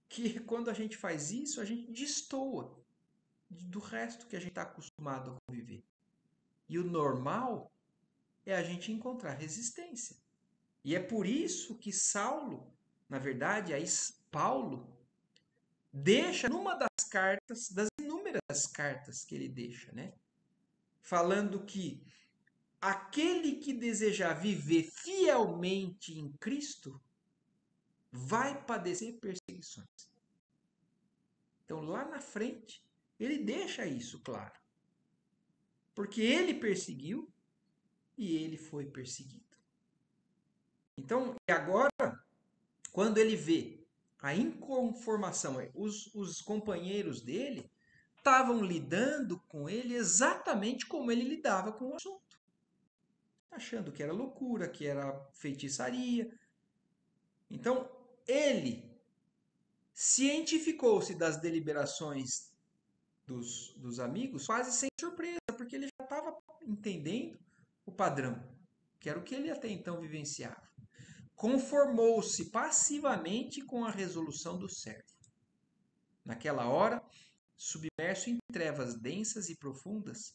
que quando a gente faz isso, a gente destoa do resto que a gente está acostumado a conviver. E o normal é a gente encontrar resistência. E é por isso que Saulo, na verdade, aí Paulo, deixa numa das cartas, das inúmeras cartas que ele deixa, né? Falando que aquele que desejar viver fielmente em Cristo vai padecer perseguições. Então, lá na frente, ele deixa isso claro. Porque ele perseguiu e ele foi perseguido. Então, e agora, quando ele vê a inconformação, os companheiros dele estavam lidando com ele exatamente como ele lidava com o assunto. Achando que era loucura, que era feitiçaria. Então, ele cientificou-se das deliberações dos amigos quase sem surpresa, porque ele já estava entendendo o padrão, que era o que ele até então vivenciava. Conformou-se passivamente com a resolução do servo. Naquela hora, submerso em trevas densas e profundas,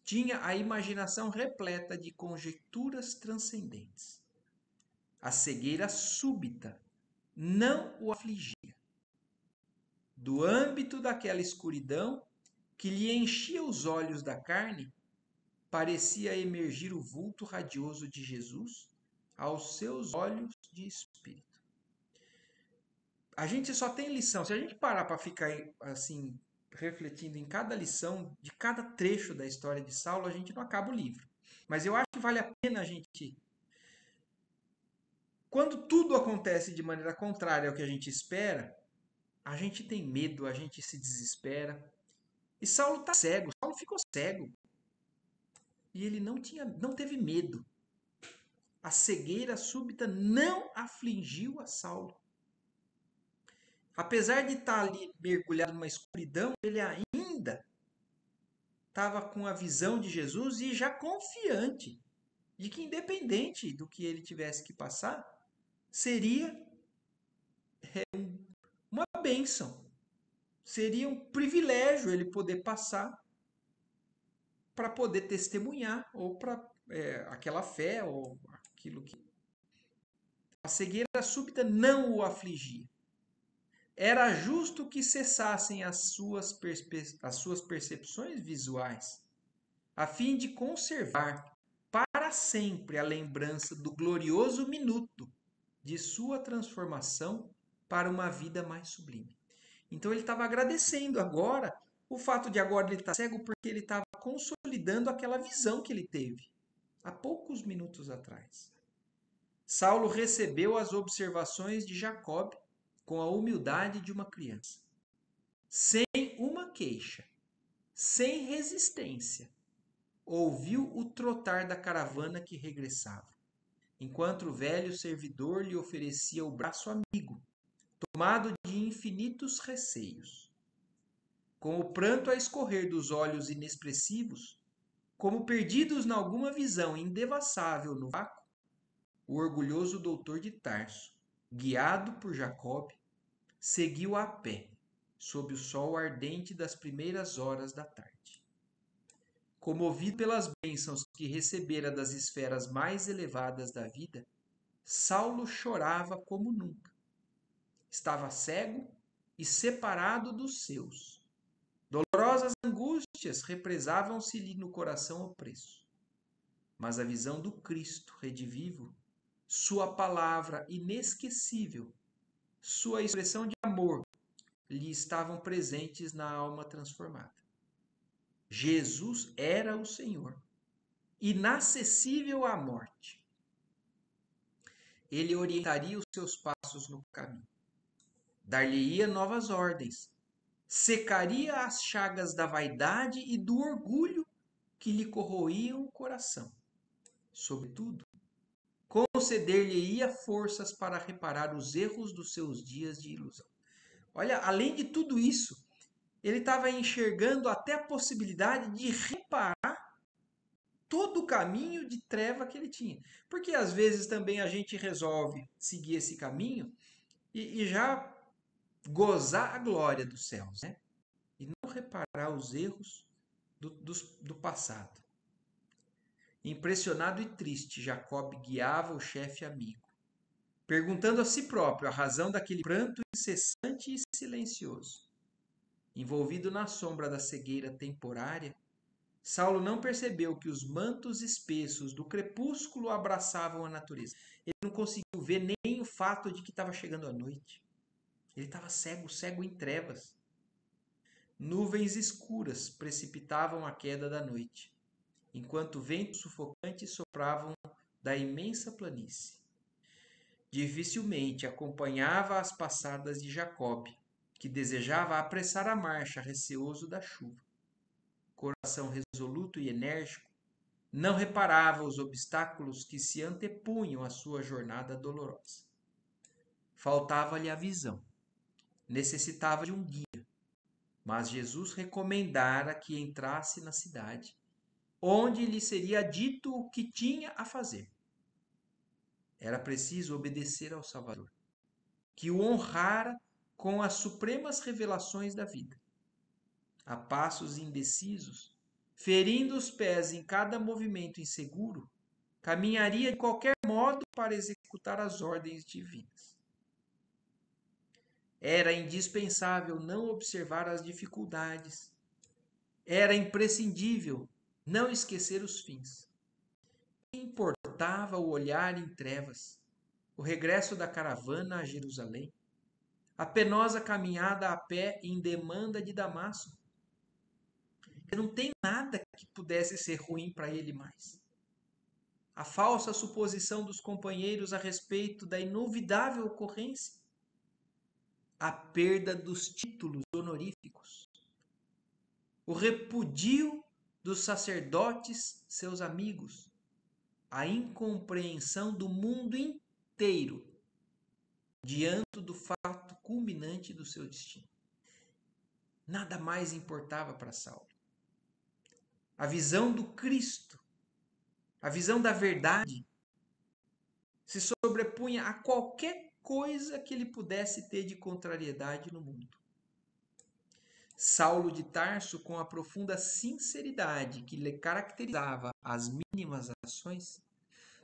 tinha a imaginação repleta de conjecturas transcendentes. A cegueira súbita não o afligia. Do âmbito daquela escuridão que lhe enchia os olhos da carne, parecia emergir o vulto radioso de Jesus aos seus olhos de espírito. a gente só tem lição. Se a gente parar para ficar assim refletindo em cada lição de cada trecho da história de Saulo, a gente não acaba o livro. Mas eu acho que vale a pena a gente, quando tudo acontece de maneira contrária ao que a gente espera, a gente tem medo, a gente se desespera. E Saulo tá cego, Saulo ficou cego. E ele não teve medo. A cegueira súbita não afligiu a Saulo. Apesar de estar ali mergulhado numa escuridão, ele ainda estava com a visão de Jesus e já confiante de que, independente do que ele tivesse que passar, seria uma bênção, seria um privilégio ele poder passar para poder testemunhar, ou para aquela fé, ou aquilo que. A cegueira súbita não o afligia. Era justo que cessassem as suas percepções visuais, a fim de conservar para sempre a lembrança do glorioso minuto de sua transformação para uma vida mais sublime. Então ele estava agradecendo agora o fato de agora ele estar cego, porque ele estava consolidando aquela visão que ele teve há poucos minutos atrás. Saulo recebeu as observações de Jacob com a humildade de uma criança, sem uma queixa, sem resistência. Ouviu o trotar da caravana que regressava, enquanto o velho servidor lhe oferecia o braço amigo, tomado de infinitos receios. Com o pranto a escorrer dos olhos inexpressivos, como perdidos em alguma visão indevassável no vácuo, o orgulhoso doutor de Tarso, guiado por Jacob, seguiu a pé, sob o sol ardente das primeiras horas da tarde. Comovido pelas bênçãos que recebera das esferas mais elevadas da vida, Saulo chorava como nunca. Estava cego e separado dos seus. Dolorosas angústias represavam-se-lhe no coração opresso. Mas a visão do Cristo redivivo, sua palavra inesquecível, sua expressão de amor, lhe estavam presentes na alma transformada. Jesus era o Senhor, inacessível à morte. Ele orientaria os seus passos no caminho, dar-lhe-ia novas ordens, secaria as chagas da vaidade e do orgulho que lhe corroíam o coração. Sobretudo, conceder-lhe-ia forças para reparar os erros dos seus dias de ilusão. Olha, além de tudo isso, ele estava enxergando até a possibilidade de reparar todo o caminho de treva que ele tinha. Porque às vezes também a gente resolve seguir esse caminho e já gozar a glória dos céus, né? E não reparar os erros do passado. Impressionado e triste, Jacob guiava o chefe amigo, perguntando a si próprio a razão daquele pranto incessante e silencioso. Envolvido na sombra da cegueira temporária, Saulo não percebeu que os mantos espessos do crepúsculo abraçavam a natureza. Ele não conseguiu ver nem o fato de que estava chegando a noite. Ele estava cego, cego em trevas. Nuvens escuras precipitavam a queda da noite, enquanto ventos sufocantes sopravam da imensa planície. Dificilmente acompanhava as passadas de Jacob, que desejava apressar a marcha, receoso da chuva. Coração resoluto e enérgico, não reparava os obstáculos que se antepunham à sua jornada dolorosa. Faltava-lhe a visão. Necessitava de um guia. Mas Jesus recomendara que entrasse na cidade, onde lhe seria dito o que tinha a fazer. Era preciso obedecer ao Salvador, que o honrara com as supremas revelações da vida. A passos indecisos, ferindo os pés em cada movimento inseguro, caminharia de qualquer modo para executar as ordens divinas. Era indispensável não observar as dificuldades. Era imprescindível não esquecer os fins. Importava o olhar em trevas, o regresso da caravana a Jerusalém, A penosa caminhada a pé em demanda de Damasco. Não tem nada que pudesse ser ruim para ele mais. A falsa suposição dos companheiros a respeito da inovidável ocorrência. A perda dos títulos honoríficos. O repudio dos sacerdotes, seus amigos. A incompreensão do mundo inteiro diante do fato culminante do seu destino. Nada mais importava para Saulo. A visão do Cristo, a visão da verdade, se sobrepunha a qualquer coisa que ele pudesse ter de contrariedade no mundo. Saulo de Tarso, com a profunda sinceridade que lhe caracterizava as mínimas ações,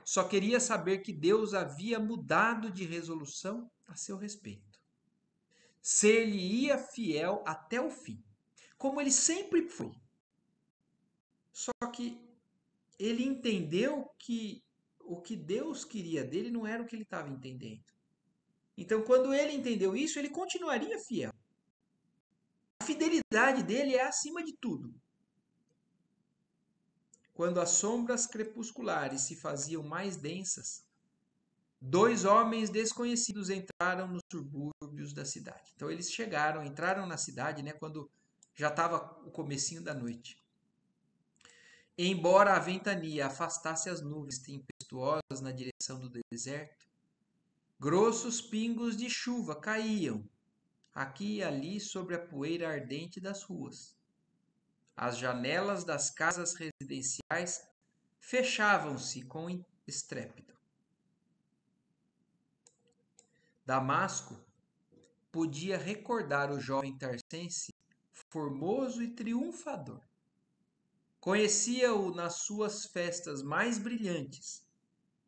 só queria saber que Deus havia mudado de resolução a seu respeito. Ser-lhe-ia fiel até o fim, como ele sempre foi. Só que ele entendeu que o que Deus queria dele não era o que ele estava entendendo. Então, quando ele entendeu isso, ele continuaria fiel. A fidelidade dele é acima de tudo. Quando as sombras crepusculares se faziam mais densas, 2 homens desconhecidos entraram nos subúrbios da cidade. Então eles entraram na cidade, né, quando já estava o comecinho da noite. Embora a ventania afastasse as nuvens tempestuosas na direção do deserto, grossos pingos de chuva caíam aqui e ali sobre a poeira ardente das ruas. As janelas das casas residenciais fechavam-se com estrépito. Damasco podia recordar o jovem tarsense formoso e triunfador. Conhecia-o nas suas festas mais brilhantes,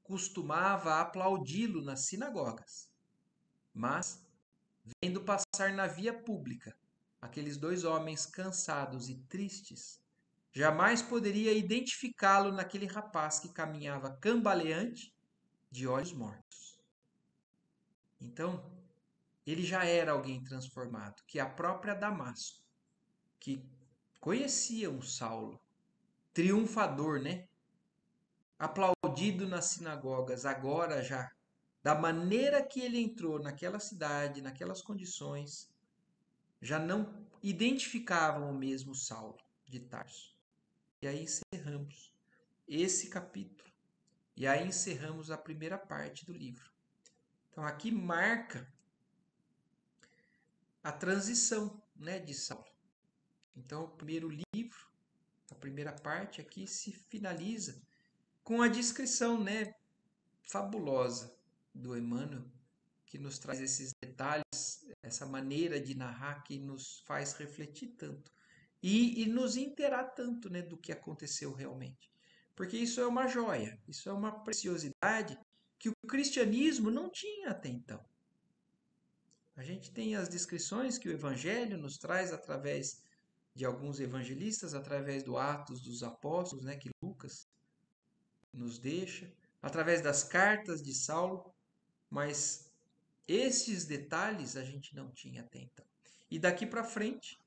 costumava aplaudi-lo nas sinagogas. Mas, vendo passar na via pública aqueles 2 homens cansados e tristes, jamais poderia identificá-lo naquele rapaz que caminhava cambaleante, de olhos mortos. Então, ele já era alguém transformado, que a própria Damasco, que conhecia um Saulo, triunfador, né? Aplaudido nas sinagogas, agora já, da maneira que ele entrou naquela cidade, naquelas condições, já não identificavam o mesmo Saulo de Tarso. E aí encerramos esse capítulo. E aí encerramos a primeira parte do livro. Então aqui marca a transição, né, de Saulo. Então o primeiro livro, a primeira parte aqui se finaliza com a descrição, né, fabulosa do Emmanuel, que nos traz esses detalhes, essa maneira de narrar que nos faz refletir tanto e nos inteirar tanto, né, do que aconteceu realmente. Porque isso é uma joia, isso é uma preciosidade que o cristianismo não tinha até então. A gente tem as descrições que o Evangelho nos traz através de alguns evangelistas, através do Atos dos Apóstolos, né, que Lucas nos deixa, através das cartas de Saulo, mas esses detalhes a gente não tinha até então. E daqui para frente,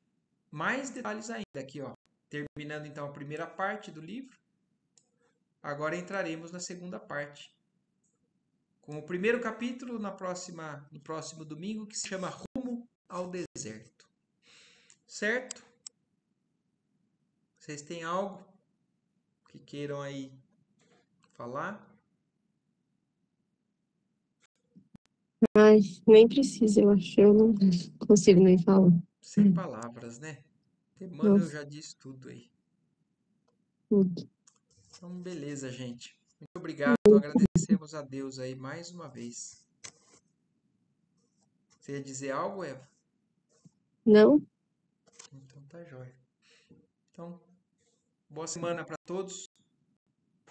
mais detalhes ainda. Aqui, ó, terminando então a primeira parte do livro, agora entraremos na segunda parte, com o primeiro capítulo no próximo domingo, que se chama Rumo ao Deserto. Certo? Vocês têm algo que queiram aí falar? Mas nem precisa, eu acho. Eu não consigo nem falar. Sem palavras, né? Emmanuel já disse tudo aí. Tudo. Então, beleza, gente. Muito obrigado. Agradecemos a Deus aí mais uma vez. Você ia dizer algo, Eva? Não? Então tá jóia. Então, boa semana para todos.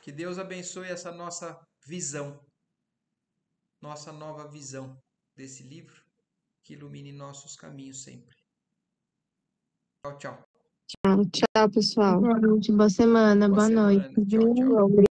Que Deus abençoe essa nossa visão, nossa nova visão desse livro, que ilumine nossos caminhos sempre. Tchau, tchau. Tchau, pessoal. Boa semana, boa noite. Tchau, tchau.